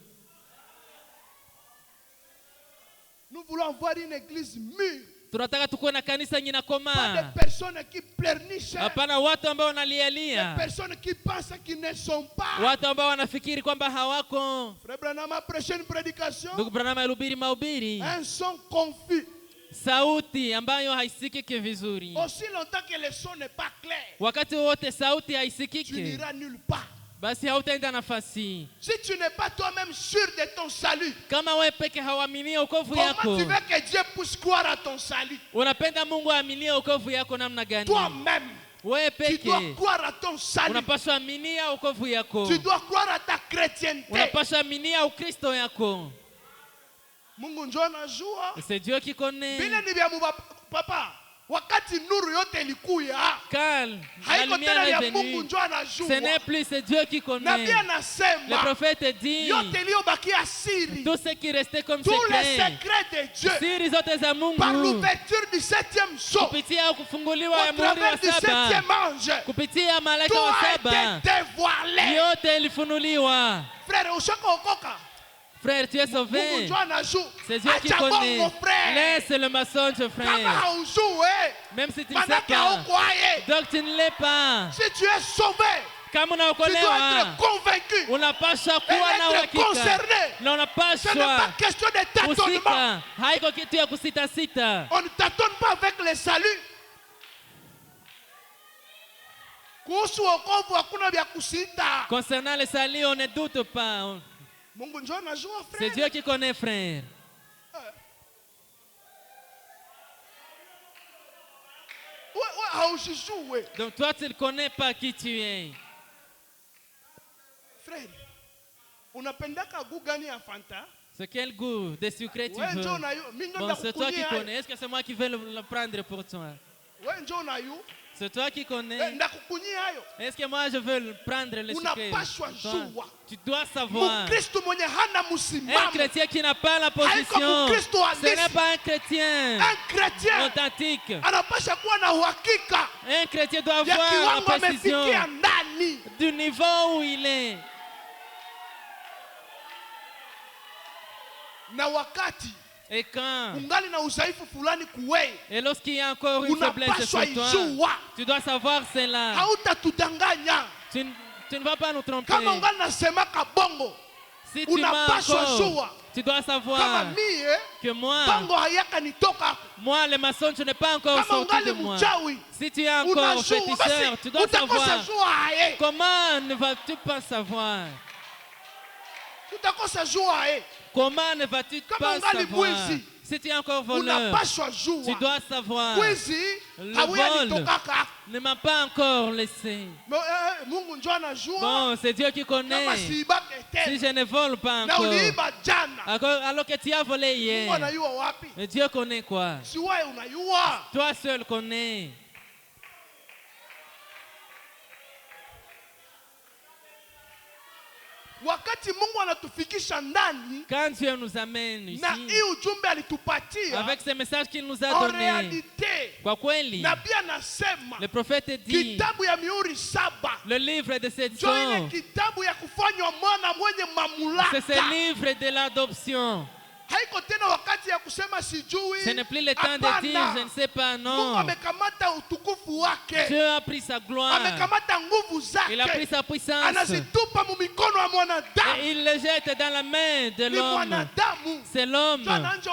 A: Nous voulons voir une église mûre,
D: Tunataka tukuwe na kanisa yenye
A: pas
D: nakomaa,
A: des personnes qui pleurnichent,
D: hapana watu ambao
A: des
D: wanalialia,
A: personnes qui pensent qu'ils ne sont pas.
D: watu ambao wanafikiri kwamba hawako.
A: Frère Branham a prêché une prédication,
D: Ndugu Branham alihubiri mahubiri,
A: un son confus.
D: sauti ambayo haisikiki vizuri.
A: Aussi longtemps que le son n'est pas clair,
D: Wakati wote sauti
A: tu
D: haisikiki,
A: n'iras nulle part.
D: basi hautaenda nafasi.
A: Si tu n'es pas toi-même sûr de ton salut,
D: Kama wewe peke hauaminie wokovu
A: comment
D: yako,
A: tu veux que Dieu puisse croire à ton salut?
D: unapenda Mungu aaminie wokovu yako namna gani?
A: Toi-même,
D: Wewe
A: tu dois
D: peke
A: croire à ton salut.
D: unapaswa aminia wokovu yako,
A: Tu dois croire à ta chrétienté.
D: unapaswa aminia Ukristo yako.
A: Mungu njo anajua.
D: C'est Dieu qui connaît.
A: Bile ni vya papa. wakati nuru yote ilikuya,
D: Car la
A: haiko
D: lumière
A: tena
D: est
A: ya Mungu
D: venue.
A: njo anajua.
D: Ce n'est plus c'est Dieu qui
A: Na
D: connaît.
A: pia
D: Le
A: nasema
D: prophète dit
A: yote iliyobakia siri,
D: tout ce qui restait comme
A: tous les
D: secret.
A: secrets de Dieu,
D: Siri zote za
A: par
D: Mungu
A: l'ouverture du 7e jour,
D: kupitia kufunguliwa ya
A: au
D: muhuri wa
A: travers du
D: saba,
A: 7e ange,
D: kupitia malaika
A: tout
D: wa
A: a été
D: saba,
A: dévoilé.
D: yote ilifunuliwa.
A: Frère, ushakokoka,
D: Frère, tu es
A: Mungu
D: sauvé.
A: njo anajua.
D: C'est Dieu qui
A: Acha
D: connaît.
A: bongo, frère.
D: Laisse le mensonge,
A: Kama
D: frère.
A: haujue,
D: Même si tu ne sais
A: manake
D: pas,
A: haukwaye.
D: donc tu ne l'es pas.
A: Si tu es sauvé,
D: Kama
A: tu dois
D: unaokolewa,
A: être convaincu.
D: unapaswa kuwa na
A: Et être
D: uhakika
A: concerné.
D: na
A: Ce n'est pas
D: unapaswa
A: question de tâtonnement.
D: kusika. Haiko kitu ya kusita-sita.
A: On ne tâtonne pas avec le salut. Kuhusu wokovu hakuna vya kusita.
D: Concernant le salut, on ne doute pas.
A: Mungu njo anajua,
D: C'est
A: frère.
D: Dieu qui connaît, frère.
A: Ouais, haujijue.
D: Donc toi, tu ne connais pas qui tu es.
A: Frère, unapendaka gu gani ya Fanta?
D: C'est quel goût de sucré tu
A: Ouais,
D: veux?
A: njo na yu. Mimi ndo
D: Bon, c'est toi qui
A: ndakukunyia.
D: connais. Est-ce que c'est moi qui vais le prendre pour toi?
A: Ouais, njo na yu.
D: C'est toi qui connais.
A: Ndakukunyia hayo.
D: Est-ce que moi je veux le prendre le sucré?
A: Unapaswa
D: Toi,
A: jua.
D: tu dois savoir.
A: Mukristo mwenye hana
D: Un
A: msimamo.
D: chrétien qui n'a pas la position,
A: Haiko Mkristo
D: ce
A: halisi.
D: n'est pas un chrétien
A: Un chrétien
D: authentique.
A: anapasha kuwa na uhakika
D: Un chrétien doit
A: ya
D: avoir
A: kiwango
D: la précision
A: amefikia ndani.
D: du niveau où il est.
A: Na wakati
D: Et quand,
A: ungali na udhaifu fulani kuwe,
D: et lorsqu'il y a encore une faiblesse
A: unapaswa
D: sur toi,
A: ijua.
D: tu dois savoir cela.
A: Hautatudanganya.
D: Tu ne vas pas nous tromper.
A: Kama ungali nasemaka bongo,
D: Si tu mens
A: unapaswa
D: encore,
A: jua
D: tu dois
A: kama
D: savoir
A: mie
D: que moi,
A: bongo hayaka nitoka.
D: le mensonge n'est pas encore
A: Kama
D: sorti
A: ungali
D: de moi.
A: mchawi,
D: Si tu es encore
A: unajua
D: féticheur,
A: basi
D: tu dois
A: utakosa
D: savoir.
A: jua haye.
D: Comment ne vas-tu pas savoir?
A: Utakosa jua haye.
D: Comment ne vas-tu
A: Kama
D: pas
A: ungali
D: savoir?
A: mwizi,
D: Si tu es encore voleur,
A: unapaswa
D: tu
A: jua.
D: dois savoir.
A: Mwizi
D: Le
A: hauya
D: vol
A: nitokaka.
D: ne m'a pas encore laissé.
A: Mungu njo anajua.
D: Bon, c'est Dieu qui
A: Kama
D: connaît.
A: siibake
D: Si
A: tena.
D: je ne vole pas
A: Na
D: encore,
A: uliiba jana.
D: alors que tu as volé
A: Mungu
D: hier,
A: anayua wapi?
D: mais Dieu connaît quoi?
A: Si wewe unayua.
D: Toi seul connais.
A: Wakati Mungu anatufikisha ndani
D: Quand Dieu nous amène
A: na
D: ici,
A: hii ujumbe alitupatia,
D: avec ce message qu'il nous a
A: en
D: donné,
A: réalité,
D: kwa kweli,
A: nabii anasema
D: le prophète dit,
A: kitabu ya mihuri 7
D: le livre de cette
A: njo ile
D: jour,
A: kitabu ya kufanywa mwana mwenye
D: c'est ce
A: mamlaka.
D: livre de l'adoption.
A: Haiko tena wakati ya kusema sijui.
D: Ce n'est plus le temps de dire,
A: Hapana.
D: je ne sais pas,
A: Mungu
D: non.
A: amekamata utukufu wake,
D: Dieu a pris sa gloire,
A: amekamata nguvu
D: il a pris
A: zake,
D: sa puissance,
A: anazitupa mu mikono ya
D: et
A: mwanadamu.
D: il le jette dans la main de
A: Ni
D: l'homme.
A: mwanadamu
D: C'est l'homme
A: njo anaanza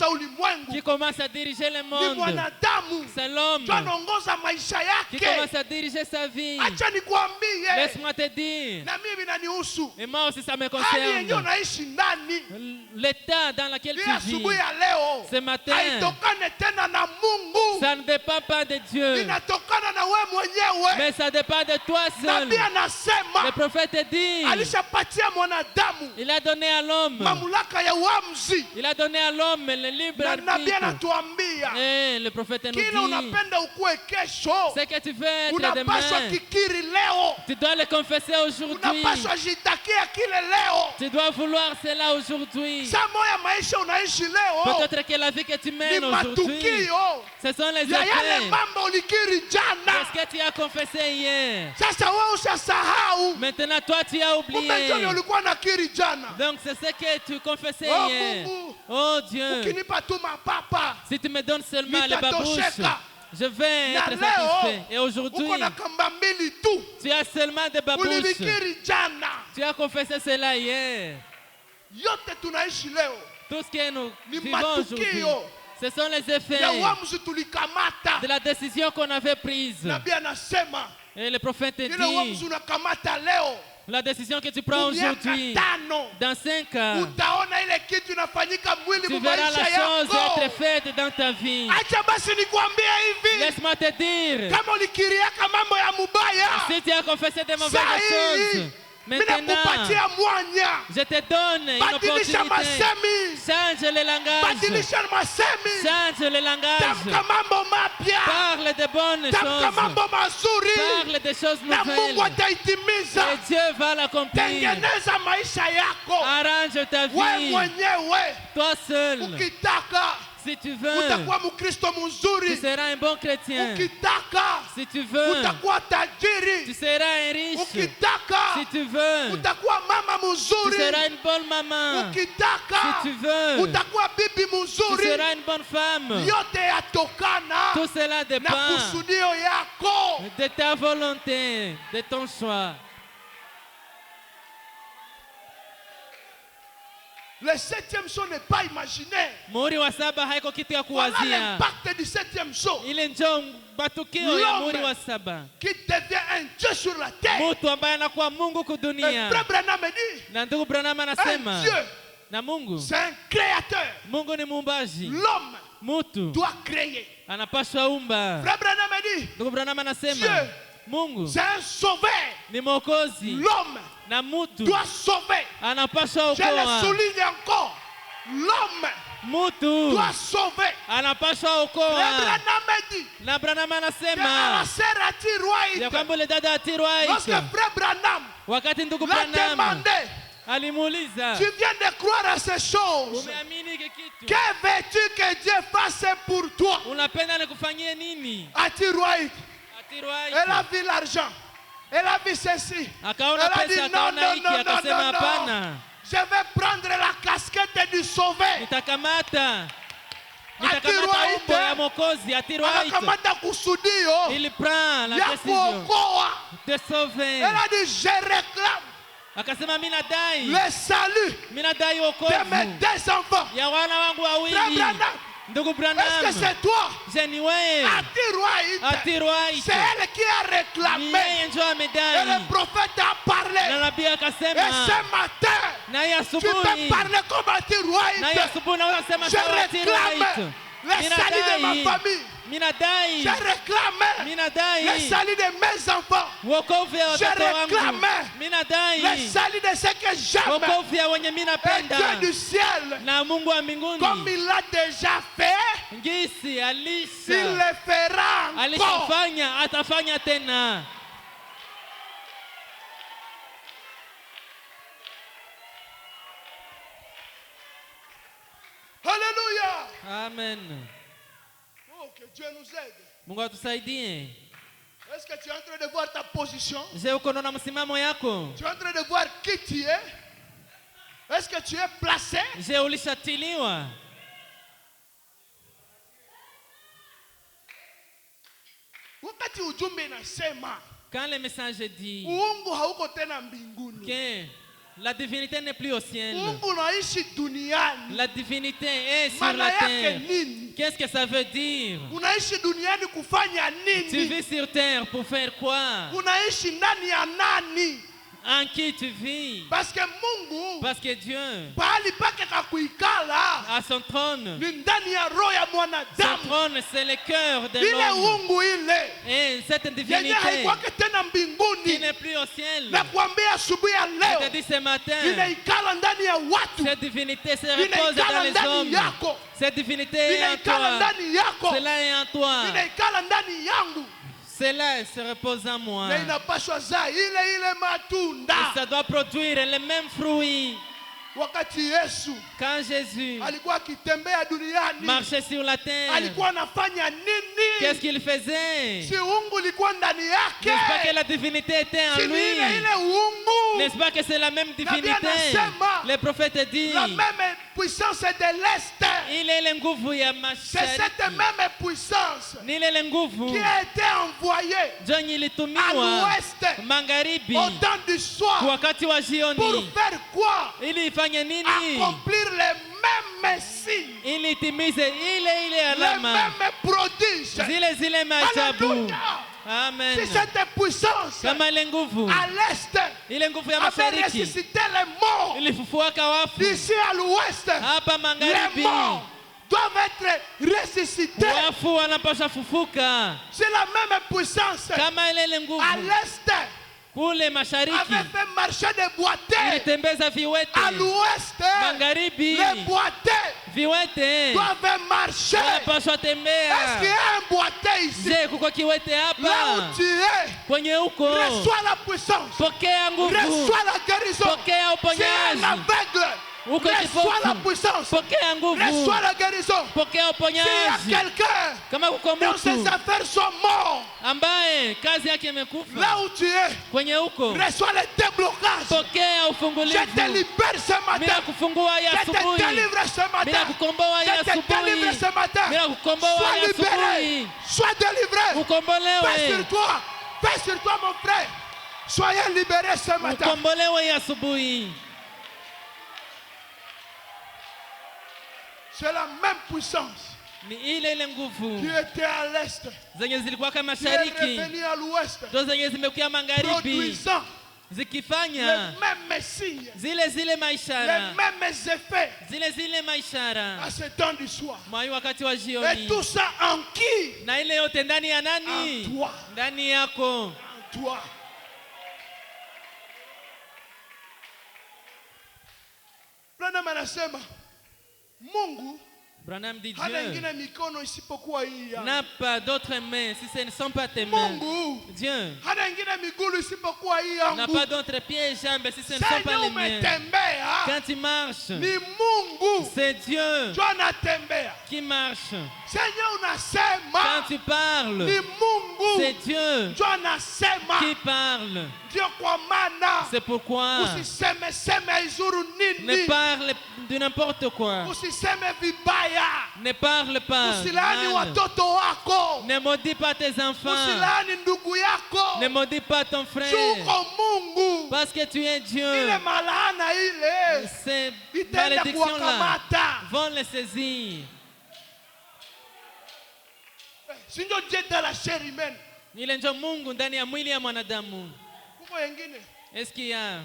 D: qui
A: ulimwengu.
D: commence à diriger le
A: Ni
D: monde.
A: mwanadamu
D: C'est l'homme
A: njo anaongoza maisha
D: qui
A: yake.
D: commence à diriger sa vie.
A: Acha nikwambie,
D: Laisse-moi te dire,
A: na mimi vinanihusu.
D: et moi aussi ça me
A: Hali yenyewe
D: concerne,
A: unaishi ndani
D: l'état dans lequel
A: hii
D: tu vis,
A: asubuhi ya leo
D: ce matin,
A: haitokane tena na Mungu,
D: ça ne dépend pas de Dieu,
A: inatokana na wewe mwenyewe.
D: mais ça dépend de toi seul.
A: Nabii
D: Le
A: anasema
D: prophète dit,
A: alishapatia mwanadamu
D: il a donné à l'homme,
A: mamlaka ya uamuzi,
D: il a donné à l'homme le libre
A: na nabii
D: arbitre.
A: anatuambia
D: Et le prophète nous
A: kile
D: dit,
A: unapenda ukuwe kesho,
D: ce que tu veux être
A: unapaswa
D: demain,
A: kikiri leo,
D: tu dois le confesser aujourd'hui.
A: unapaswa jitakia kile leo.
D: Tu dois vouloir cela aujourd'hui.
A: Saa moya maisha unaishi leo
D: Peut-être que la vie que tu
A: ni
D: mènes aujourd'hui,
A: matukio
D: ce sont les
A: ya yale
D: effets
A: mambo ulikiri
D: de
A: jana.
D: ce que tu as confessé hier.
A: Sasa wewe ushasahau,
D: Maintenant, toi, tu as
A: kumbe ndio
D: oublié.
A: ulikuwa nakiri jana.
D: Donc, c'est ce que tu confessais
A: Oh,
D: hier.
A: Mungu,
D: Oh Dieu,
A: ukinipa tu mapapa
D: si tu me donnes seulement les babouches,
A: nitatosheka.
D: je vais
A: Na
D: être
A: leo
D: satisfait. Et aujourd'hui,
A: uko na kamba mbili tu
D: tu as seulement des babouches.
A: ulivikiri jana.
D: Tu as confessé cela hier.
A: Yote tunaishi leo
D: Tout ce que nous
A: ni
D: vivons aujourd'hui,
A: matukio
D: ce sont les effets
A: ya uamuzi tulikamata.
D: de la décision qu'on avait prise.
A: Nabii anasema
D: Et le prophète
A: ile uamuzi
D: dit,
A: unakamata leo,
D: la décision que tu prends
A: miaka
D: aujourd'hui,
A: 5
D: dans 5 ans,
A: utaona ile kitu inafanyika mwili
D: tu
A: mu
D: verras
A: maisha
D: la chose
A: yako.
D: être faite dans ta vie.
A: Acha basi nikwambie hivi,
D: Laisse-moi te dire,
A: kama ulikiriaka mambo ya mubaya,
D: si tu as confessé des mauvaises
A: Sahi.
D: choses, Maintenant,
A: minakupatia mwanya.
D: je te donne une
A: Badilisha
D: opportunité.
A: masemi.
D: Change le langage.
A: Badilisha masemi.
D: Change le langage.
A: Tamka mambo mapya.
D: Parle de bonnes
A: Tamka
D: choses.
A: mambo mazuri.
D: Parle des choses
A: Na Mungu
D: nouvelles.
A: ataitimiza.
D: Et Dieu va l'accomplir.
A: Tengeneza maisha yako.
D: Arrange ta
A: Wewe
D: vie.
A: mwenyewe
D: Toi seul.
A: ukitaka
D: Si tu veux,
A: utakuwa Mkristo
D: tu
A: mzuri.
D: seras un bon chrétien.
A: Ukitaka
D: Si tu veux,
A: utakuwa
D: tu
A: tajiri.
D: seras un riche.
A: Ukitaka
D: Si tu veux,
A: utakuwa mama
D: tu
A: mzuri.
D: seras une bonne maman.
A: Ukitaka
D: Si tu veux,
A: utakuwa bibi
D: tu
A: mzuri.
D: seras une bonne femme.
A: Yote yatokana
D: Tout cela
A: na
D: dépend
A: kusudio yako.
D: de ta volonté, de ton choix.
A: Le septième saut n'est pas imaginaire.
D: Muhuri wa saba haiko kitu ya
A: Voilà
D: kuwazia.
A: l'impact du septième saut
D: Ile njo matukio ya
A: L'homme.
D: muhuri wa saba.
A: qui devient un Dieu sur la terre.
D: Mtu ambaye anakuwa Mungu
A: Et
D: kudunia.
A: Frère Branham dit,
D: Na ndugu Branham
A: un
D: anasema,
A: Dieu,
D: na Mungu,
A: c'est un créateur.
D: Mungu ni muumbaji.
A: L'homme
D: Mtu
A: doit créer.
D: anapaswa umba.
A: Frère Branham dit,
D: Ndugu Branham anasema,
A: Dieu.
D: Mungu
A: c'est un sauveur.
D: ni mwokozi
A: L'homme
D: na mtu
A: doit sauver.
D: anapaswa
A: Je le
D: okoa.
A: souligne encore. L'homme
D: Mtu
A: doit sauver.
D: anapaswa
A: Frère
D: okoa.
A: Branham dit
D: Na Branham
A: que
D: anasema
A: Alassane a tiré White.
D: ya kwamba ule dada
A: Lorsque
D: atirwaito,
A: Frère Branham
D: wakati ndugu
A: l'a
D: Branham
A: demandé,
D: alimuuliza,
A: tu viens de croire à ces choses.
D: umeamini hiki kitu?
A: Que veux-tu que Dieu fasse pour toi?
D: Unapenda nikufanyie nini?
A: A tiré White.
D: Atirwaito.
A: Elle a vu l'argent. Elle a vu ceci.
D: Akaona
A: Elle a dit
D: pesa,
A: non,
D: akaona
A: non,
D: hiki,
A: non, non,
D: akasema
A: non, non.
D: hapana,
A: Je vais prendre la casquette du sauveur.
D: nitakamata
A: Atirwaito.
D: umbo ya Mwokozi. Atirwaito.
A: Anakamata kusudio
D: Il prend la
A: ya
D: décision
A: kuokoa.
D: de sauver.
A: Elle a dit je réclame
D: Akasema mimi nadai,
A: le salut
D: mimi nadai
A: de mes
D: wokovu
A: deux enfants.
D: ya wana wangu
A: Frère
D: wawili.
A: Branham,
D: Ndugu
A: est-ce que
D: Branham,
A: c'est toi?
D: je ni wewe.
A: Atirwaito.
D: Atirwaito.
A: C'est elle qui a
D: Ni
A: réclamé.
D: yeye ndio
A: Et
D: amedai.
A: le prophète a
D: Na
A: parlé.
D: nabii
A: Et
D: akasema,
A: ce matin,
D: na hii
A: tu peux
D: asubuhi,
A: parler comme
D: na hii
A: Atirwaito.
D: asubuhi naweza kusema
A: Je
D: sawa Atirwaito.
A: réclame le salut de ma famille.
D: Mimi nadai,
A: Je réclame
D: mimi
A: le
D: nadai
A: salut de mes enfants.
D: wokovu ya
A: Je
D: watoto wangu.
A: réclame
D: Mimi
A: le
D: nadai
A: salut de ceux que j'aime.
D: wokovu ya wenye mimi
A: Et
D: napenda.
A: Dieu du ciel,
D: Na Mungu wa
A: comme
D: mbinguni
A: il l'a déjà fait,
D: ngisi
A: il
D: alisha
A: le fera encore.
D: alishafanya, atafanya tena.
A: Alléluia.
D: Amen.
A: Oh, que Dieu nous aide.
D: Mungu atusaidie.
A: Est-ce que tu es en train de voir ta position?
D: Je, uko na msimamo yako?
A: Tu es en train de voir qui tu es? Est-ce que tu es placé?
D: Je, ulishatiliwa?
A: Wakati ujumbe inasema
D: Quand le message dit
A: uungu hauko tena mbinguni.
D: que la divinité n'est plus au ciel,
A: Uungu unaishi duniani.
D: la divinité est sur
A: Maana
D: la
A: yake
D: terre.
A: nini?
D: Qu'est-ce que ça veut dire?
A: Unaishi duniani kufanya
D: Tu
A: nini?
D: vis sur terre pour faire quoi?
A: Unaishi ndani ya nani?
D: En qui tu vis?
A: Parce que Mungu
D: Parce que Dieu,
A: pahali pake kakuikala
D: à son trône,
A: ni ndani ya roho ya
D: son
A: mwanadamu.
D: trône, c'est le cœur de
A: Ile
D: l'homme.
A: uungu ile
D: Et cette
A: yenye
D: divinité
A: haikwake tena
D: qui
A: mbinguni,
D: n'est plus au ciel,
A: na kuambia asubuhi ya
D: je te
A: leo
D: dis ce matin,
A: inaikala ndani ya watu,
D: cette divinité se repose dans
A: inaikala
D: les
A: ndani
D: hommes.
A: yako,
D: Cette divinité est en
A: inaikala
D: toi.
A: ndani yako,
D: Cela est en toi.
A: inaikala ndani yangu,
D: Cela se repose en moi.
A: na inapaswa zaa ile ile
D: Et
A: matunda.
D: ça doit produire les mêmes fruits.
A: Wakati Yesu
D: Quand Jésus
A: alikuwa akitembea duniani,
D: marchait sur la terre,
A: alikuwa anafanya
D: qu'est-ce
A: nini?
D: qu'il faisait?
A: Si uungu ilikuwa ndani
D: N'est-ce pas que
A: yake,
D: la divinité était en
A: si ni ile
D: lui?
A: ile uungu,
D: N'est-ce pas que c'est la même divinité?
A: anasema,
D: Le prophète dit,
A: la même puissance de l'Est,
D: il est le nguvu ya
A: c'est cette
D: mashariki.
A: même puissance
D: Ni ile nguvu
A: qui a été envoyée
D: ndio
A: à
D: ilitumiwa
A: l'ouest
D: magharibi
A: au temps du soir
D: wakati wa
A: pour
D: jioni,
A: faire quoi?
D: ili ifanye nini?
A: Accomplir les mêmes signes,
D: Ili itimize ile
A: les
D: alama,
A: mêmes prodiges.
D: zile maajabu.
A: Alléluia.
D: Amen.
A: Si cette puissance
D: Kama ile nguvu,
A: à l'est
D: ile nguvu ya
A: avait
D: mashariki
A: ressuscité les morts,
D: ilifufuaka wafu,
A: d'ici à l'ouest,
D: hapa
A: les
D: magharibi
A: morts doivent être ressuscités.
D: wafu wanapasha fufuka.
A: C'est la même puissance
D: Kama ile
A: à
D: nguvu
A: l'est
D: kule mashariki
A: avait fait marcher des boiteux.
D: ilitembeza viwete,
A: À l'ouest,
D: magharibi
A: les boiteux
D: viwete
A: doivent marcher.
D: wanapaswa
A: Est-ce qu'il y
D: tembea.
A: a un boiteux ici?
D: Je, kuko kiwete
A: Là
D: hapa
A: où tu es,
D: kwenye huko?
A: reçois la puissance.
D: Pokea nguvu,
A: Reçois la guérison.
D: pokea
A: Si un
D: uponyaji.
A: aveugle,
D: Uko
A: reçois la
D: kipofu,
A: puissance.
D: pokea nguvu,
A: Reçois la guérison.
D: pokea
A: S'il y a
D: uponyaji.
A: quelqu'un
D: Kama kuko
A: dont ses
D: mtu
A: affaires sont mortes,
D: ambaye kazi yake imekufa
A: là où tu es,
D: kwenye huko,
A: reçois le déblocage.
D: pokea
A: Je te
D: ufungulivu.
A: libère ce
D: Bila
A: matin.
D: kufungua ya
A: Je te
D: asubuhi,
A: délivre ce
D: bila
A: matin.
D: kukomboa ya
A: Je te délivre
D: asubuhi,
A: ce matin.
D: bila kukomboa
A: Sois
D: ya
A: libéré.
D: asubuhi,
A: Sois délivré. Paix
D: ukombolewe,
A: sur toi. Paix sur toi, mon frère. Soyez libérés ce matin.
D: ukombolewe ya asubuhi.
A: C'est la même puissance
D: Ni ile ile
A: qui
D: nguvu
A: était à l'est,
D: zenye zilikuwa kama
A: qui est
D: mashariki
A: revenue à l'ouest,
D: ndo zenye zimekuya magharibi,
A: produisant les
D: zikifanya
A: mêmes signes,
D: zile
A: les
D: maishara,
A: mêmes effets
D: zile maishara
A: à ce temps du soir.
D: mwai wakati wa
A: Et
D: jioni,
A: tout ça en qui?
D: na ile yote ndani ya
A: En
D: nani?
A: toi.
D: Ndani yako.
A: En toi. Branham anasema Mungu
D: Branham dit
A: hana
D: Dieu
A: ingine mikono isipokuwa hii yangu.
D: n'a pas d'autres mains si ce ne sont pas tes mains.
A: Mungu
D: Dieu
A: hana ingine miguu isipokuwa hii
D: n'a
A: yangu.
D: pas d'autres pieds et jambes si ce ne sont
A: Sasa
D: pas les miens.
A: umetembea
D: Quand tu marches,
A: ni Mungu
D: c'est Dieu
A: ndio anatembea.
D: qui marche.
A: Senye
D: Quand
A: unasema
D: tu parles,
A: ni
D: c'est
A: Mungu
D: Dieu
A: ndio anasema.
D: qui parle.
A: Ndio kwa maana
D: C'est pourquoi
A: usiseme haizuru
D: ne
A: nini,
D: parle de n'importe quoi.
A: usiseme vibaya,
D: Ne parle pas
A: usilaani
D: mal.
A: watoto wako,
D: Ne maudis pas tes enfants.
A: usilaani ndugu yako.
D: Ne maudis pas ton frère.
A: Uko Mungu,
D: Parce que tu es
A: ile
D: Dieu.
A: malaana ile
D: Ces
A: itaenda
D: malédictions-là
A: kuwakamata.
D: vont les saisir.
A: Si ndio Dieu dans la chair humaine.
D: Ile ndio Mungu ndani ya mwili ya mwanadamu.
A: Kuko wengine
D: Est-ce qu'il y a?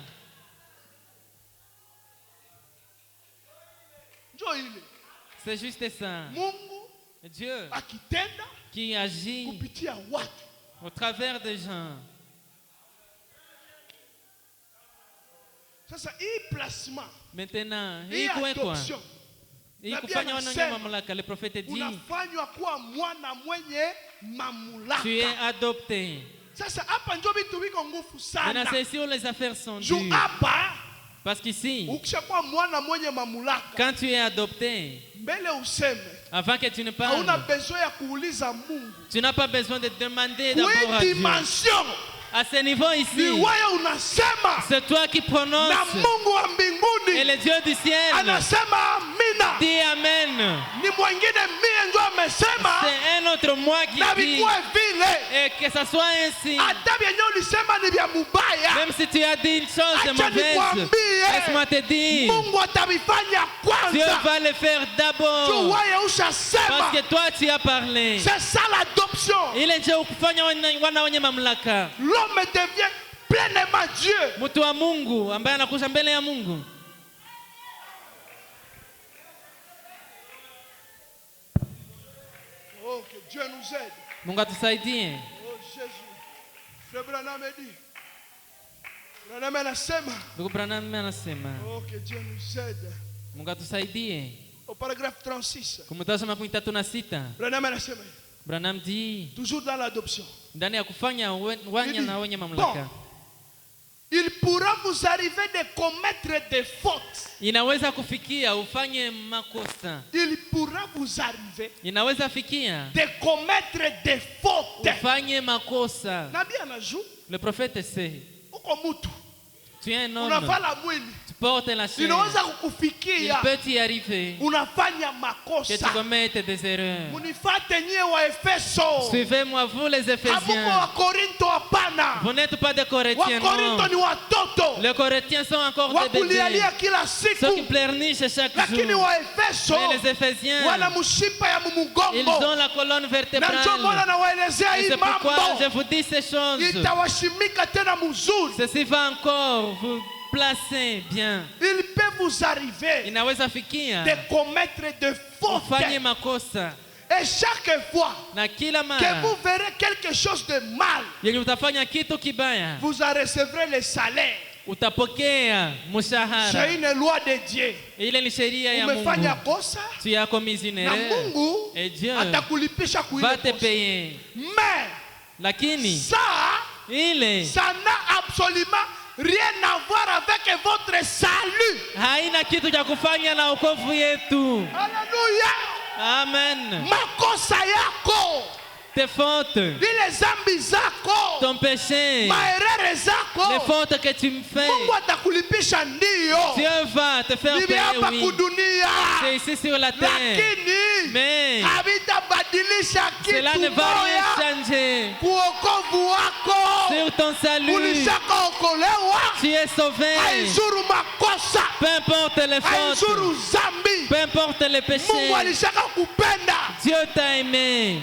A: ndio ile
D: C'est juste ça.
A: Mungu
D: Dieu
A: akitenda
D: qui agit
A: kupitia watu.
D: au travers des gens.
A: Sasa hii placement,
D: Maintenant,
A: hii
D: hii kuwekwa,
A: adoption
D: hii
A: na
D: kufanya
A: pia
D: wana
A: nasema,
D: mamlaka, le prophète dit,
A: unafanywa kuwa mwana mwenye mamlaka.
D: tu es adopté.
A: Sasa hapa ndio vitu viko nguvu sana.
D: Maintenant, c'est ici où les affaires sont
A: Juu
D: dures.
A: hapa
D: Parce qu'ici,
A: ukishakuwa mwana mwenye mamlaka,
D: quand tu es adopté,
A: mbele useme,
D: avant que tu ne
A: hauna
D: parles,
A: besoin ya kuuliza Mungu.
D: tu n'as pas besoin de demander
A: Kwa
D: d'abord à
A: hii
D: Dieu.
A: dimension
D: À ce niveau
A: ni
D: ici,
A: wewe unasema
D: c'est toi qui
A: na
D: prononces.
A: Mungu wa
D: Et
A: mbinguni
D: le Dieu du ciel
A: anasema amina.
D: dit Amen.
A: Ni mwingine mie ndio amesema
D: C'est un autre moi qui
A: na
D: dit.
A: vikuwe vile.
D: Et que ça soit ainsi.
A: Hata vyenye ulisema ni vya mubaya,
D: Même si tu as dit une chose
A: acha
D: mauvaise,
A: nikwambie,
D: laisse-moi te dire,
A: Mungu atavifanya
D: Dieu
A: kwanza.
D: va le faire
A: Tu
D: d'abord.
A: wewe ushasema.
D: Parce que toi, tu as parlé.
A: C'est ça l'adoption.
D: Ile ndio kufanya wana wenye mamlaka.
A: L'homme devient pleinement Dieu.
D: Mtu wa Mungu ambaye anakuja mbele ya Mungu.
A: Oh, que Dieu nous aide.
D: Mungu atusaidie.
A: Oh, Jésus. Frère Branham a dit. Branham anasema.
D: Ndugu Branham anasema,
A: Oh, que Dieu nous aide.
D: Mungu atusaidie.
A: Au paragraphe 36.
D: Kumtaza makumi tatu na sita.
A: Branham anasema.
D: Branham dit,
A: Toujours dans l'adoption.
D: ndani ya kufanya wanya na wenye mamlaka.
A: Il pourra vous arriver de commettre des fautes.
D: Inaweza kufikia ufanye makosa.
A: Il pourra vous arriver
D: Inaweza fikia
A: de commettre des fautes.
D: ufanye makosa.
A: Nabii anajua
D: Le prophète sait,
A: uko mtu
D: tu es un homme,
A: unavala mwili,
D: tu portes la chair.
A: inaweza
D: Il
A: kukufikia
D: peut y arriver
A: unafanya
D: que tu
A: makosa.
D: commettes des erreurs.
A: Munifate nyie wa Efeso.
D: Suivez-moi, vous les
A: Hamuko
D: Éphésiens.
A: wa Korinto hapana.
D: Vous n'êtes pas des
A: Wa
D: Corinthiens,
A: Korinto
D: non.
A: ni watoto.
D: Les Corinthiens sont encore
A: Wa
D: des bébés.
A: kulialia kila
D: Ceux qui
A: siku.
D: pleurnichent chaque
A: Lakini
D: jour.
A: wa Efeso
D: Mais les Éphésiens,
A: wana mshipa ya
D: ils
A: mumugongo.
D: ont la colonne
A: Na ndio
D: vertébrale.
A: Bwana nawaelezea
D: Et
A: hii
D: c'est pourquoi je
A: mambo.
D: vous dis ces choses.
A: Itawashimika tena mzuri.
D: Ceci va encore vous placer bien.
A: Il peut vous arriver
D: Inaweza fikia
A: de commettre de
D: ufanye
A: fautes.
D: makosa.
A: Et chaque fois
D: na kila
A: que
D: mara
A: vous verrez quelque chose de mal,
D: yenye utafanya kitu kibaya,
A: vous en recevrez le salaire.
D: utapokea mshahara.
A: C'est une loi de Dieu.
D: Ile ni sheria ya
A: Umefanya
D: Mungu.
A: kosa
D: Tu as commis une
A: na
D: erreur
A: Mungu
D: et Dieu
A: atakulipisha
D: va
A: kuile
D: te
A: kosa.
D: payer.
A: Mais
D: Lakini
A: ça
D: ile
A: n'a absolument rien à voir avec votre salut.
D: haina kitu cha kufanya na wokovu yetu.
A: Alléluia.
D: Amen.
A: Makosa yako,
D: Tes fautes,
A: ile zambi zako,
D: ton péché,
A: maerere
D: les
A: zako,
D: fautes que tu me fais,
A: Mungu atakulipisha ndio.
D: Dieu va te faire
A: Bibi
D: payer,
A: hapa
D: oui.
A: kudunia,
D: C'est ici sur la terre.
A: lakini
D: Mais
A: havitabadilisha
D: cela
A: kitu
D: ne va rien
A: moja
D: changer
A: kuokovu wako.
D: sur ton salut.
A: Ulishakaokolewa,
D: Tu es sauvé.
A: haizuru makosa,
D: Peu importe les fautes,
A: haizuru zambi.
D: peu importe les péchés,
A: Mungu alishaka kupenda.
D: Dieu t'a aimé.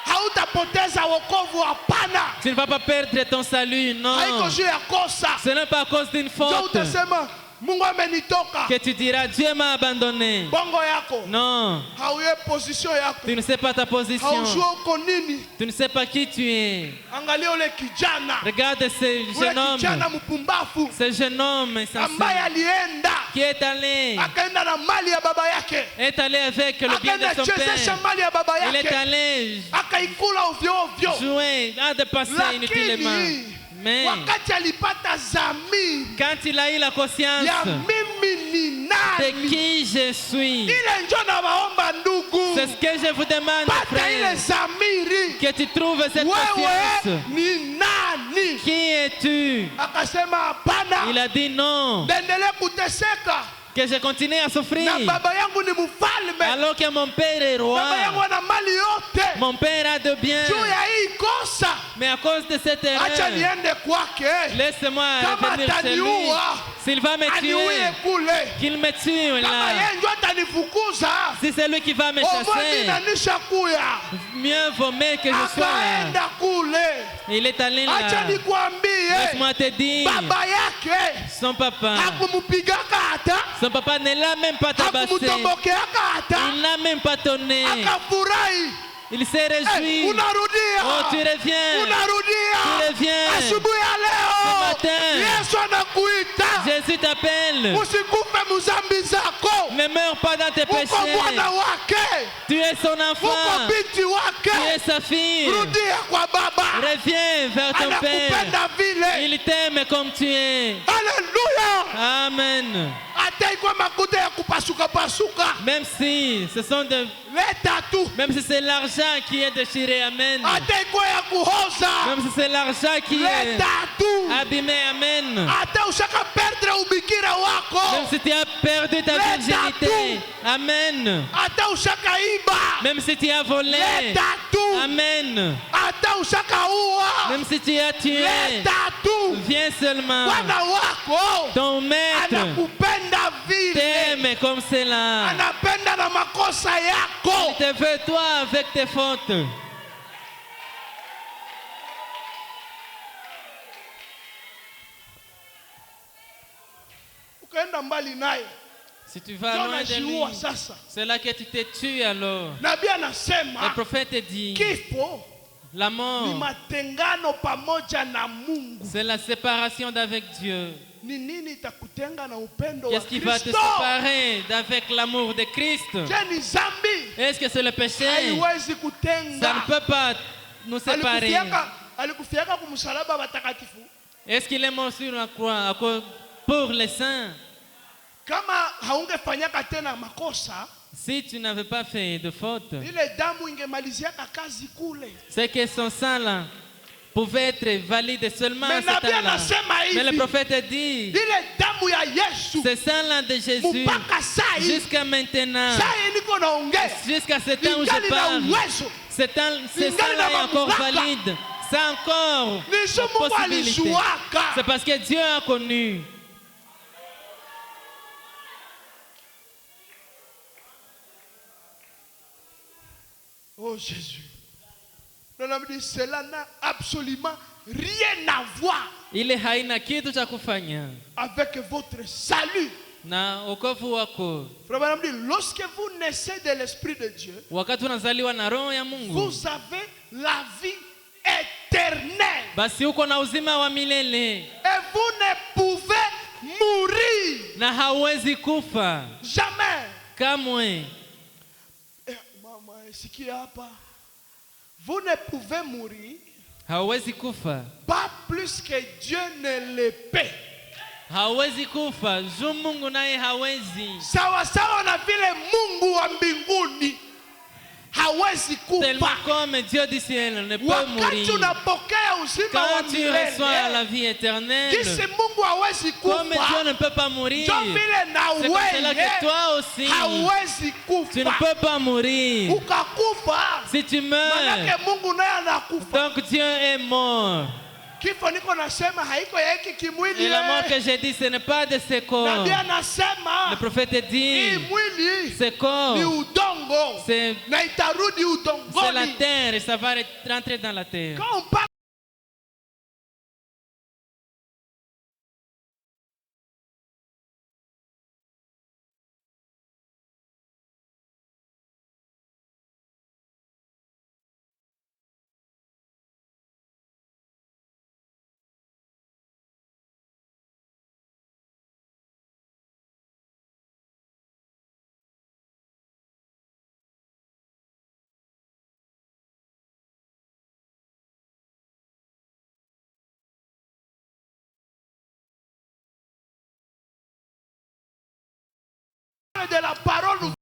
A: Hautapoteza wokovu, hapana.
D: Tu ne vas pas perdre ton salut, non.
A: Haiko juu ya kosa.
D: Ce n'est pas à cause d'une
A: Ndio
D: faute
A: utasema Mungu amenitoka.
D: que tu diras Dieu m'a abandonné.
A: Bongo yako.
D: Non,
A: Hauye position yako.
D: tu ne sais pas ta position.
A: Haujua uko nini.
D: Tu ne sais pas qui tu es.
A: Angalia ule kijana.
D: Regarde ce
A: Ule
D: jeune homme,
A: kijana mpumbafu
D: ce jeune homme
A: ambaye
D: insensé
A: alienda
D: qui est allé
A: akaenda na mali ya baba yake.
D: avec le bien de
A: Akaenda
D: son
A: chezesha
D: père.
A: mali ya baba
D: Il est
A: yake.
D: allé
A: Akaikula ovyo ovyo.
D: jouer, à dépenser inutilement.
A: Lakini
D: Mais
A: wakati alipata zamiri
D: quand il a eu la conscience
A: ya mimi ni
D: de
A: nani,
D: qui je suis,
A: ile njo nawaomba ndugu,
D: c'est ce que je vous demande,
A: pata ile
D: frère,
A: zamiri.
D: que tu trouves cette
A: Wewe
D: conscience.
A: ni nani?
D: Qui es-tu?
A: Akasema hapana,
D: Il a dit non,
A: endelee kuteseka
D: que je continue à souffrir
A: na baba yangu ni mfalme,
D: alors que mon père est
A: baba yangu
D: roi.
A: ana mali yote.
D: Mon père a de bien,
A: Juu ya hii kosa,
D: mais à cause de cette
A: acha
D: erreur,
A: niende kwake,
D: laisse-moi
A: kama
D: revenir chez lui.
A: ataniua
D: S'il va me
A: aniuie
D: tuer,
A: kule,
D: qu'il me tue
A: kama
D: là.
A: yeye ndio atanifukuza,
D: Si c'est lui qui va me
A: omwe mimi
D: chasser,
A: nanisha kuya.
D: mieux vaut mieux que je sois là.
A: Akaenda kule,
D: Il est allé
A: acha
D: là.
A: nikwambie,
D: Laisse-moi te dire,
A: baba yake
D: son papa
A: hakumupigaka hata,
D: ne l'a même pas tabassé.
A: hakumtombokeaka hata,
D: Il n'a même pas tonné.
A: akafurahi.
D: Il s'est réjoui.
A: Unarudia,
D: Oh, tu reviens.
A: unarudia.
D: Tu reviens.
A: Asubuhi ya leo
D: Ce matin.
A: Yesu anakuita,
D: Jésus t'appelle.
A: usikufe muzambi zako.
D: Ne meurs pas dans tes
A: Uko
D: péchés.
A: mwana wake,
D: Tu es son
A: uko
D: enfant.
A: binti
D: Tu
A: wake.
D: es sa fille.
A: Rudia kwa baba,
D: Reviens vers ton Père.
A: anakupenda vile.
D: Il t'aime comme tu es.
A: Haleluya.
D: Amen.
A: Hata iko makuta ya kupasuka pasuka,
D: Même si ce sont de,
A: leta tu.
D: même si c'est l'argent qui est déchiré, amen.
A: Hata iko ya kuhoza,
D: Même si c'est l'argent qui est
A: leta tu.
D: abîmé, amen.
A: Hata ushaka perdre ubikira
D: Même
A: wako,
D: si tu as perdu ta
A: Leta
D: virginité, amen.
A: hata ushaka iba,
D: Même si tu as volé,
A: leta tu.
D: amen.
A: Hata ushaka ua,
D: Même si tu as tué,
A: leta tu.
D: viens seulement.
A: Bwana wako
D: Ton maître
A: anakupenda vile,
D: t'aime comme cela.
A: anapenda na makosa
D: Il
A: yako.
D: te veut toi avec tes fautes.
A: Ukaenda mbali naye,
D: Si tu vas
A: ndio
D: loin de lui,
A: unajiua sasa.
D: c'est là que tu te tues alors.
A: Nabii
D: Le
A: anasema
D: prophète dit,
A: kifo
D: la
A: ni
D: mort,
A: matengano pamoja na Mungu.
D: c'est la séparation d'avec Dieu.
A: Ni nini itakutenga na upendo wa
D: Qu'est-ce qui va te
A: Kristo?
D: séparer d'avec l'amour de Christ?
A: Je ni zambi
D: Est-ce que c'est le péché?
A: haiwezi
D: Ça ne
A: kutenga.
D: peut pas nous séparer.
A: Alikufiaka kumsalaba watakatifu.
D: Est-ce qu'il est mort sur la croix à cause- pour les saints?
A: Kama haungefanyaka tena makosa,
D: Si tu n'avais pas fait de faute,
A: ile damu ingemaliziaka kazi kule.
D: c'est que son sang là pouvait être valide seulement à
A: Mais
D: ce
A: nabii
D: temps-là.
A: anasema
D: Mais le
A: hivi,
D: prophète dit,
A: ile damu ya Yesu
D: ce sang-là de Jésus,
A: mpaka saa hii,
D: jusqu'à maintenant,
A: saa hii niko naongea,
D: jusqu'à ce temps où je
A: ingali na
D: parle,
A: uwezo.
D: ce sang-là est encore valide. C'est encore
A: Ni sio
D: une
A: Mungu
D: possibilité.
A: alijuaka.
D: C'est parce que Dieu a connu.
A: Oh Jésus. Le nom dit cela n'a absolument rien à voir
D: Ile haina kitu cha kufanya
A: avec votre salut.
D: na wokovu wako.
A: Frère Branham dit, lorsque vous naissez de l'Esprit de Dieu,
D: Wakati unazaliwa na roho ya Mungu,
A: vous avez la vie éternelle.
D: basi uko na uzima wa milele
A: Et vous ne pouvez mourir
D: na hauwezi kufa
A: jamais.
D: kamwe.
A: Mama, sikia hapa. Vous ne pouvez mourir
D: Hauwezi kufa,
A: pas plus que Dieu ne le peut.
D: hauwezi kufa juu Mungu naye hawezi.
A: Sawa sawa na vile Mungu wa mbinguni hawezi
D: Tellement
A: kufa.
D: comme Dieu du ciel ne peut
A: Wakati
D: mourir.
A: unapokea uzima wa
D: Quand tu reçois la
A: milele,
D: vie éternelle,
A: jinsi Mungu hawezi
D: comme Dieu
A: kufa,
D: ne peut pas mourir,
A: ndio vile na
D: c'est comme cela que
A: wewe
D: toi aussi,
A: hawezi
D: tu ne
A: kufa.
D: peux pas mourir.
A: Ukakufa,
D: Si tu meurs,
A: manake Mungu naye anakufa.
D: donc Dieu est mort.
A: Kifo niko nasema haiko ya hiki kimwili.
D: Et la mort que j'ai dit, ce n'est pas de ce corps.
A: Nabii
D: Le
A: anasema
D: prophète
A: hii
D: dit,
A: mwili
D: ce corps,
A: ni udongo
D: c'est
A: na itarudi
D: la
A: udongoni.
D: terre et ça va rentrer dans la terre.
A: Quand on parle de la parole,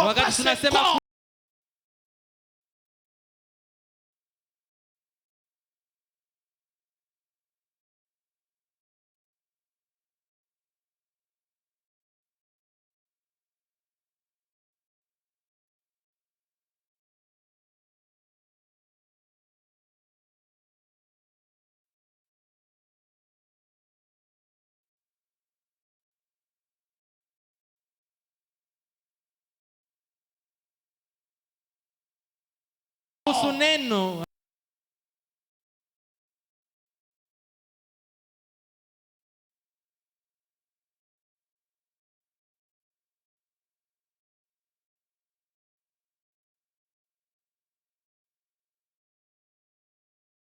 D: Wakati tunasema kuhusu neno,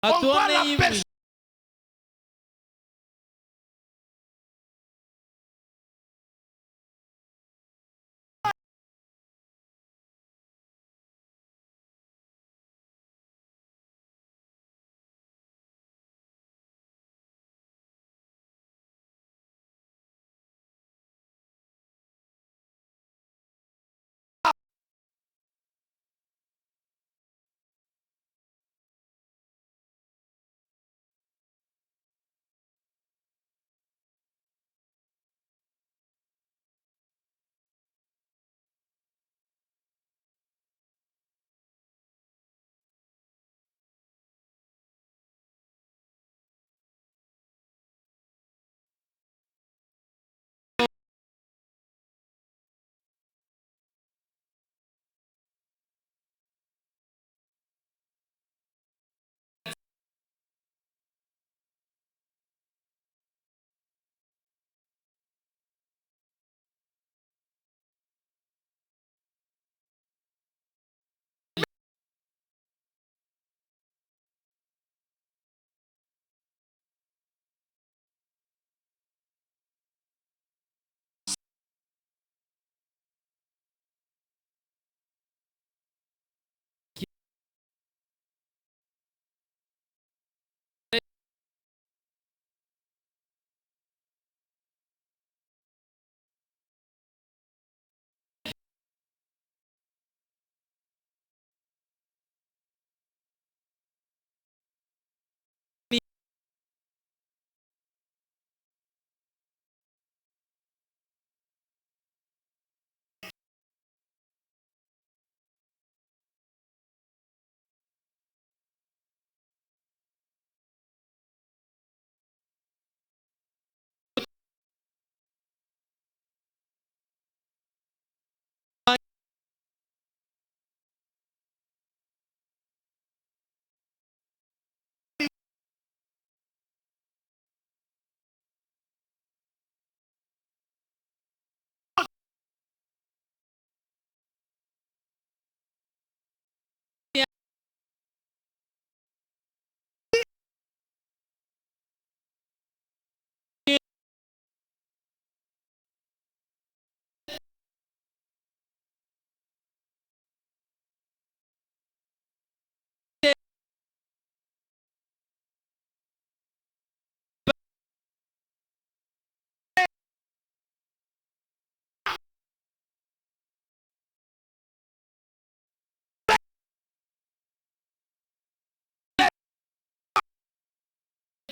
A: on voit
D: hatuone
A: la
D: hivi.
A: personne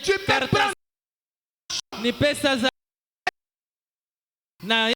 A: Tu peux prendre
D: ni pesa za na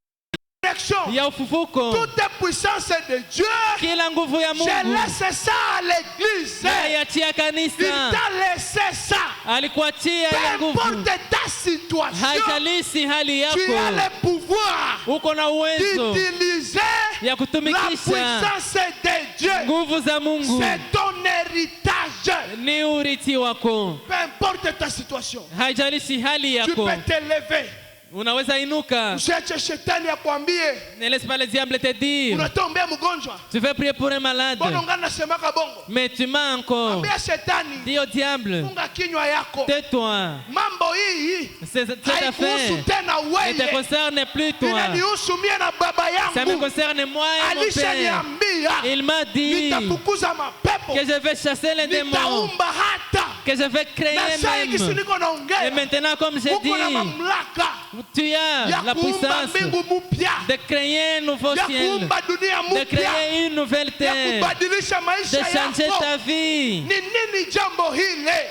A: direction.
D: ya ufufuko.
A: Toute puissance de Dieu.
D: Kila nguvu ya
A: Je
D: Mungu
A: laisse ça à l'église.
D: naiachia
A: Il
D: kanisa.
A: t'a laissé ça.
D: Alikuachia
A: Peu
D: ile nguvu.
A: importe ta situation,
D: Haijalishi hali
A: tu as
D: yako,
A: le pouvoir
D: uko na uwezo
A: d'utiliser
D: ya
A: la
D: kutumikisha
A: puissance de Dieu.
D: nguvu za Mungu.
A: C'est ton héritage.
D: Ni urithi wako.
A: Peu importe ta situation,
D: Haijalishi hali
A: tu
D: yako,
A: peux te lever.
D: unaweza inuka.
A: Usiache shetani akwambie
D: Ne laisse pas le diable te dire
A: unatombea mgonjwa.
D: tu veux prier pour un malade,
A: Mbona ungana nasemaka bongo?
D: mais tu mens encore.
A: Ambia shetani,
D: Dis au diable,
A: funga kinywa yako.
D: tais-toi.
A: Mambo hii
D: Cette
A: haikuhusu
D: affaire
A: tena
D: ne te
A: wewe.
D: concerne plus toi.
A: Inanihusu mie na baba
D: Ça me
A: yangu.
D: concerne moi et mon père.
A: Alishaniambia
D: Il m'a dit
A: nitafukuza mapepo,
D: que je vais chasser les démons,
A: nitaumba hata.
D: que je vais créer
A: Na saa hii kisi
D: même.
A: niko
D: Et
A: naongea,
D: maintenant, comme j'ai
A: uko na
D: dit,
A: mamlaka
D: tu as
A: ya
D: la
A: kuumba
D: puissance
A: mbingu mpya,
D: de créer un nouveau
A: ya
D: ciel,
A: kuumba dunia
D: de
A: mpya,
D: créer une nouvelle
A: ya
D: terre,
A: kubadilisha
D: de
A: maisha
D: changer
A: yako.
D: ta vie.
A: Ni nini jambo hile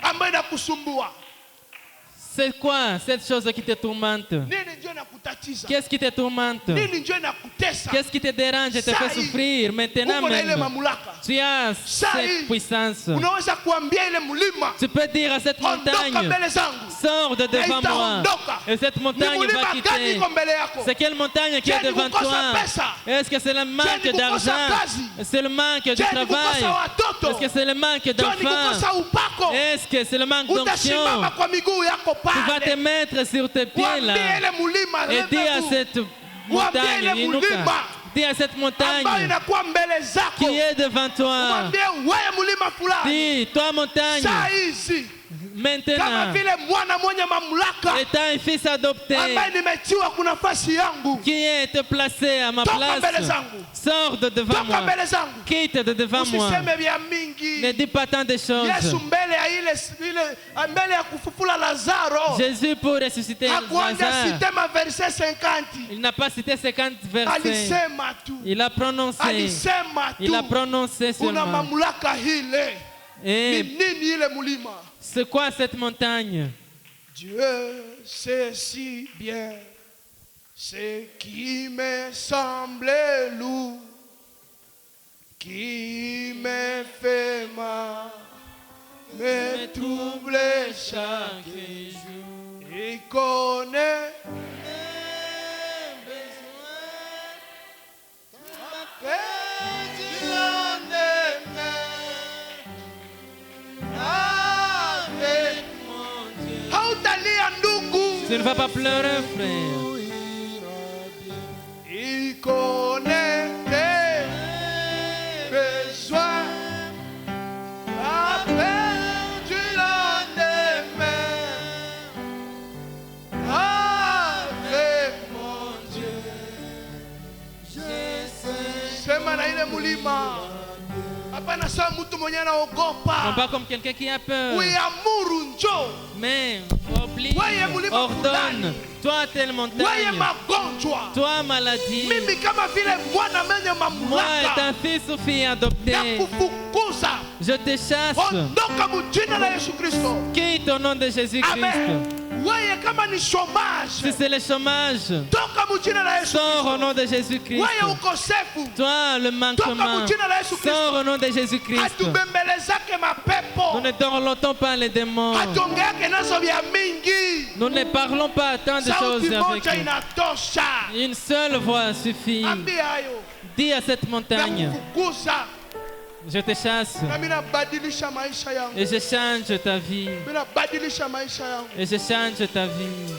A: ambayo inakusumbua?
D: C'est quoi cette chose qui te tourmente?
A: Nini ndio inakutatiza?
D: Qu'est-ce qui te tourmente?
A: Nini ndio inakutesa?
D: Qu'est-ce qui te dérange et te fait souffrir maintenant
A: Uko na ile
D: même?
A: mamlaka.
D: Tu as
A: Saa hii,
D: cette puissance.
A: unaweza kuambia ile mlima,
D: Tu peux dire à cette
A: ondoka
D: montagne,
A: mbele zangu.
D: sors de devant
A: Na
D: moi.
A: itaondoka.
D: Et cette
A: Ni
D: montagne va
A: mulima gani
D: quitter.
A: iko mbele yako?
D: C'est quelle montagne qui est
A: Je
D: devant
A: ni kukosa
D: toi?
A: pesa.
D: Est-ce que c'est le manque
A: Je ni kukosa
D: d'argent?
A: kazi.
D: C'est le manque de
A: Je ni
D: travail?
A: kukosa watoto.
D: Est-ce que c'est le manque
A: Je ni kukosa
D: d'enfants?
A: upako.
D: Est-ce que c'est le manque d'onction?
A: Utasimama kwa miguu yako
D: Tu vas te
A: pale.
D: mettre sur tes pieds
A: Mwambie
D: là
A: ile mulima,
D: et dis à
A: levez-vous.
D: cette
A: Mwambie
D: montagne,
A: ile
D: inuka.
A: mulima
D: Dis à cette
A: ambayo
D: montagne
A: inakuwa mbele zako.
D: qui est devant toi.
A: Mwambie wewe mulima fulani,
D: Dis, toi montagne,
A: saa hizi kama
D: maintenant,
A: vile mwana mwenye mamlaka
D: étant un fils adopté
A: ambaye nimetiwa kuna nafasi yangu,
D: qui est placé à ma
A: toka mbele
D: place,
A: zangu,
D: sors de devant
A: toka
D: moi,
A: mbele zangu.
D: quitte de devant moi.
A: Usiseme vya
D: Ne
A: mingi.
D: dis pas tant de
A: Yesu
D: choses.
A: mbele ya mbele ya kufufula Lazaro
D: Jésus, pour ressusciter
A: hakuanja
D: Lazare,
A: cite ma verset 50,
D: il n'a pas cité 50 versets.
A: alisema tu,
D: Il a prononcé.
A: alisema
D: Il a
A: tu,
D: prononcé
A: kuna
D: seulement.
A: mamlaka hile. Ni
D: Et
A: nini ile mulima?
D: c'est quoi cette montagne?
A: Dieu sait si bien ce qui me semble lourd, qui me fait mal, me trouble chaque jour. Il connaît du lendemain avec mon Dieu. Hautalia ndugu.
D: Tu ne vas pas pleurer, frère.
A: Il connaît tes besoins. La paix du lendemain. Avec mon Dieu. Sema na ile mulima. Hapana saa mtu mwenye
D: Non
A: anaogopa.
D: pas comme quelqu'un qui a peur.
A: Uiamuru njoo.
D: Mais oblige,
A: Wewe mulima
D: ordonne.
A: fulani.
D: Toi, telle
A: Wewe
D: montagne.
A: magonjwa.
D: Toi, maladie.
A: Mimi kama vile mwana mwenye
D: Moi,
A: mamlaka
D: ta fille ou fille adoptée,
A: ya kufukuza.
D: je te chasse.
A: Ondoka mjina la Yesu Kristo.
D: Quitte au nom de Jésus-Christ.
A: Amen. Wewe kama ni
D: Si
A: chômage,
D: c'est le chômage,
A: toka mjina la Yesu
D: sors au
A: Kristo.
D: nom de Jésus-Christ.
A: Wewe ukosefu,
D: Toi, le manquement,
A: toka mjina la Yesu Kristo.
D: sors au nom de Jésus-Christ.
A: Hatubembelezake
D: Nous
A: mapepo,
D: ne dorlotons pas les démons.
A: hatongeake nazo vya mingi.
D: Nous ne parlons pas tant de choses
A: Sauti
D: avec
A: moja
D: eux.
A: inatosha.
D: Une seule voix suffit.
A: Ambia hayo
D: Dis à cette
A: na
D: montagne,
A: kufukuza,
D: je te chasse
A: na mimi nabadilisha maisha yangu,
D: et je change ta vie.
A: mimi nabadilisha maisha yangu.
D: Et je change ta vie.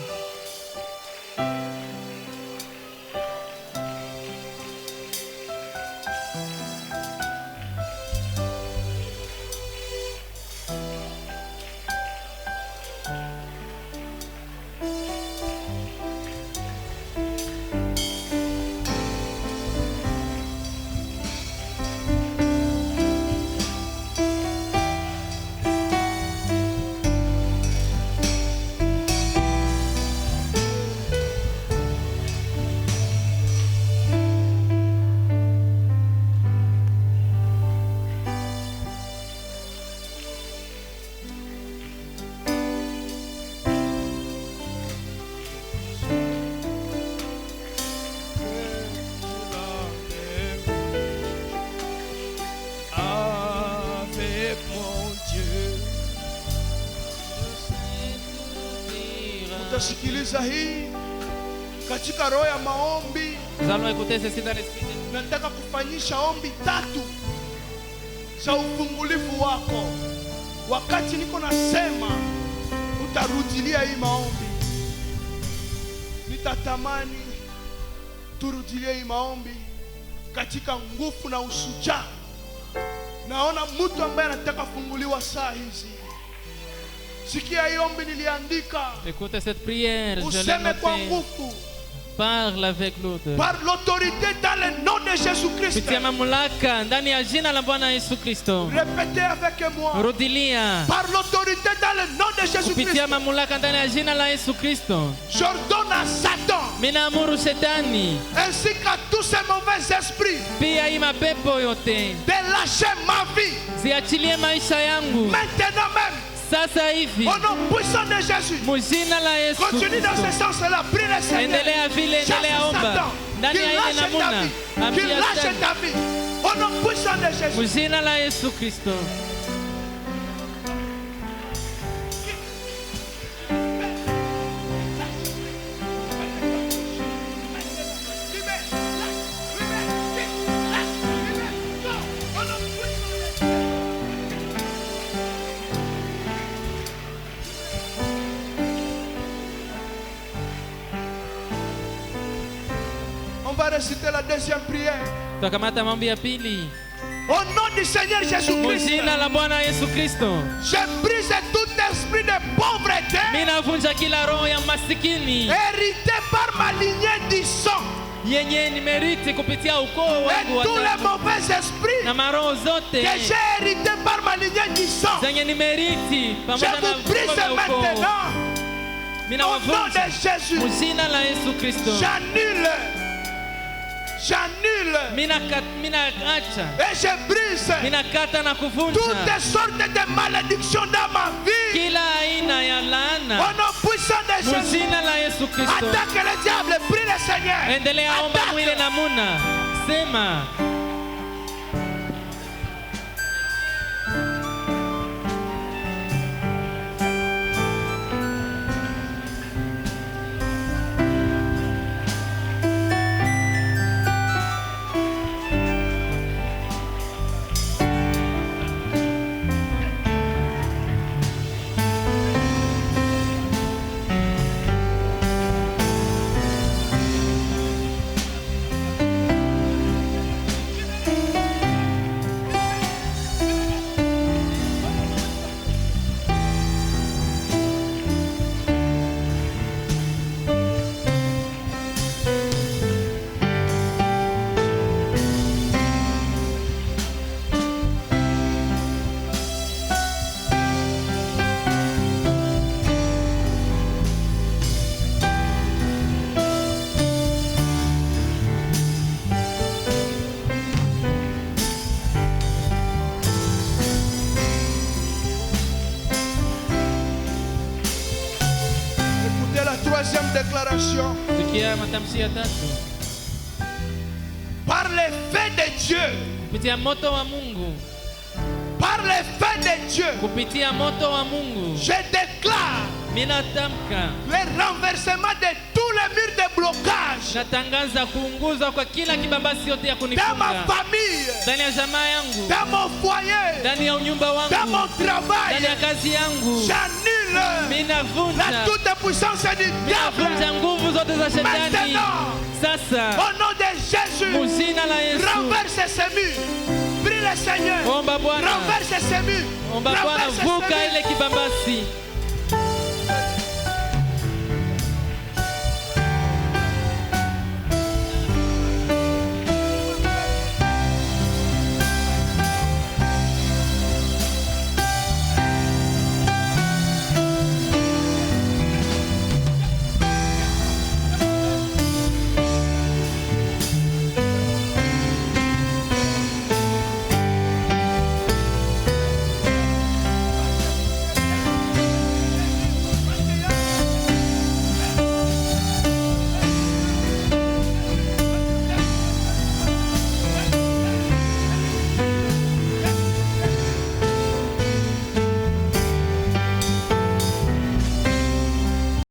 A: utasikiliza hii katika roho ya maombi.
D: Nous allons écouter ceci dans l'esprit de Dieu.
A: Nataka kufanyisha ombi 3 za ufungulivu wako. Wakati niko nasema utarudilia hii maombi, nitatamani turudilie hii maombi katika nguvu na ushujaa. Naona mtu ambaye anataka funguliwa saa hizi. Sikia hii ombi niliandika.
D: Écoutez cette prière, je l'ai
A: Useme kwa
D: notée.
A: nguvu.
D: Parle avec l'autre.
A: Par l'autorité dans le nom de Jésus-Christ.
D: Kupitia mamlaka ndani ya jina la Bwana Yesu Kristo.
A: Répétez avec moi.
D: Rudilia.
A: Par l'autorité dans le nom de Jésus-Christ.
D: Kupitia mamlaka ndani ya jina la Yesu Kristo.
A: J'ordonne à Satan.
D: Minaamuru shetani.
A: Ainsi qu'à tous ces mauvais esprits.
D: Pia hii mapepo yote.
A: De lâcher ma vie.
D: Ziachilie maisha yangu.
A: Maintenant même.
D: Sasa hivi.
A: Au nom puissant de Jésus.
D: Mujina la Yesu.
A: Continue dans ce sens-là. Prie le Seigneur.
D: Endelea vile, endelea omba. Ndani ya ile namuna.
A: Qu'il lâche ta vie. Au nom puissant de Jésus.
D: Mujina la Yesu Kristo.
A: On va réciter la deuxième prière.
D: Tutakamata maombi ya pili.
A: Au nom du Seigneur Jésus-Christ.
D: Mujina la Bwana Yesu Kristo.
A: Je brise tout esprit de pauvreté.
D: Minavunja kila roho ya masikini.
A: Hérité par ma lignée du sang.
D: Yenye nimeriti kupitia ukoo
A: Et
D: wangu wa
A: tous les
D: damu.
A: mauvais esprits
D: Na maroho zote
A: que j'ai hérité par ma lignée du sang.
D: zenye nimeriti
A: Je
D: pamoja na
A: vous brise
D: ukoo wa ukoo.
A: maintenant. Au nom de
D: Minawavunja
A: Jésus.
D: mujina la Yesu Kristo.
A: J'annule
D: Minaacha,
A: et je brise
D: minakata na kuvunja
A: toutes sortes de malédictions dans ma vie.
D: kila aina ya
A: Au
D: laana
A: nom puissant de Jésus.
D: mujina la Yesu Kristo.
A: Attaque le diable, prie le Seigneur.
D: Endelea omba
A: Attaque.
D: mwile namuna. Sema.
A: Écoutez la troisième déclaration.
D: Sikia matamshi ya tatu.
A: Par les faits de Dieu.
D: Kupitia moto wa Mungu.
A: Par les faits de Dieu.
D: Kupitia moto wa Mungu.
A: Je déclare
D: Minatamka.
A: le renversement de tous les murs de blocage
D: Natangaza kuunguzwa kwa kila kibambasi yote ya
A: dans
D: kunifunga.
A: ma famille,
D: Ndani ya jamaa yangu.
A: dans mon foyer,
D: Ndani ya unyumba wangu.
A: dans mon
D: Ndani
A: travail.
D: ya kazi yangu.
A: J'annule la
D: Minavunja.
A: toute puissance du diable.
D: Minavunja nguvu zote za shetani.
A: Maintenant,
D: Sasa.
A: au nom de Jésus,
D: Mujina la Yesu.
A: renverse ces murs. Prie le Seigneur.
D: Omba Bwana.
A: Renverse ces murs.
D: Omba Bwana,
A: Renverse ces
D: vuka
A: murs.
D: ile kibambasi.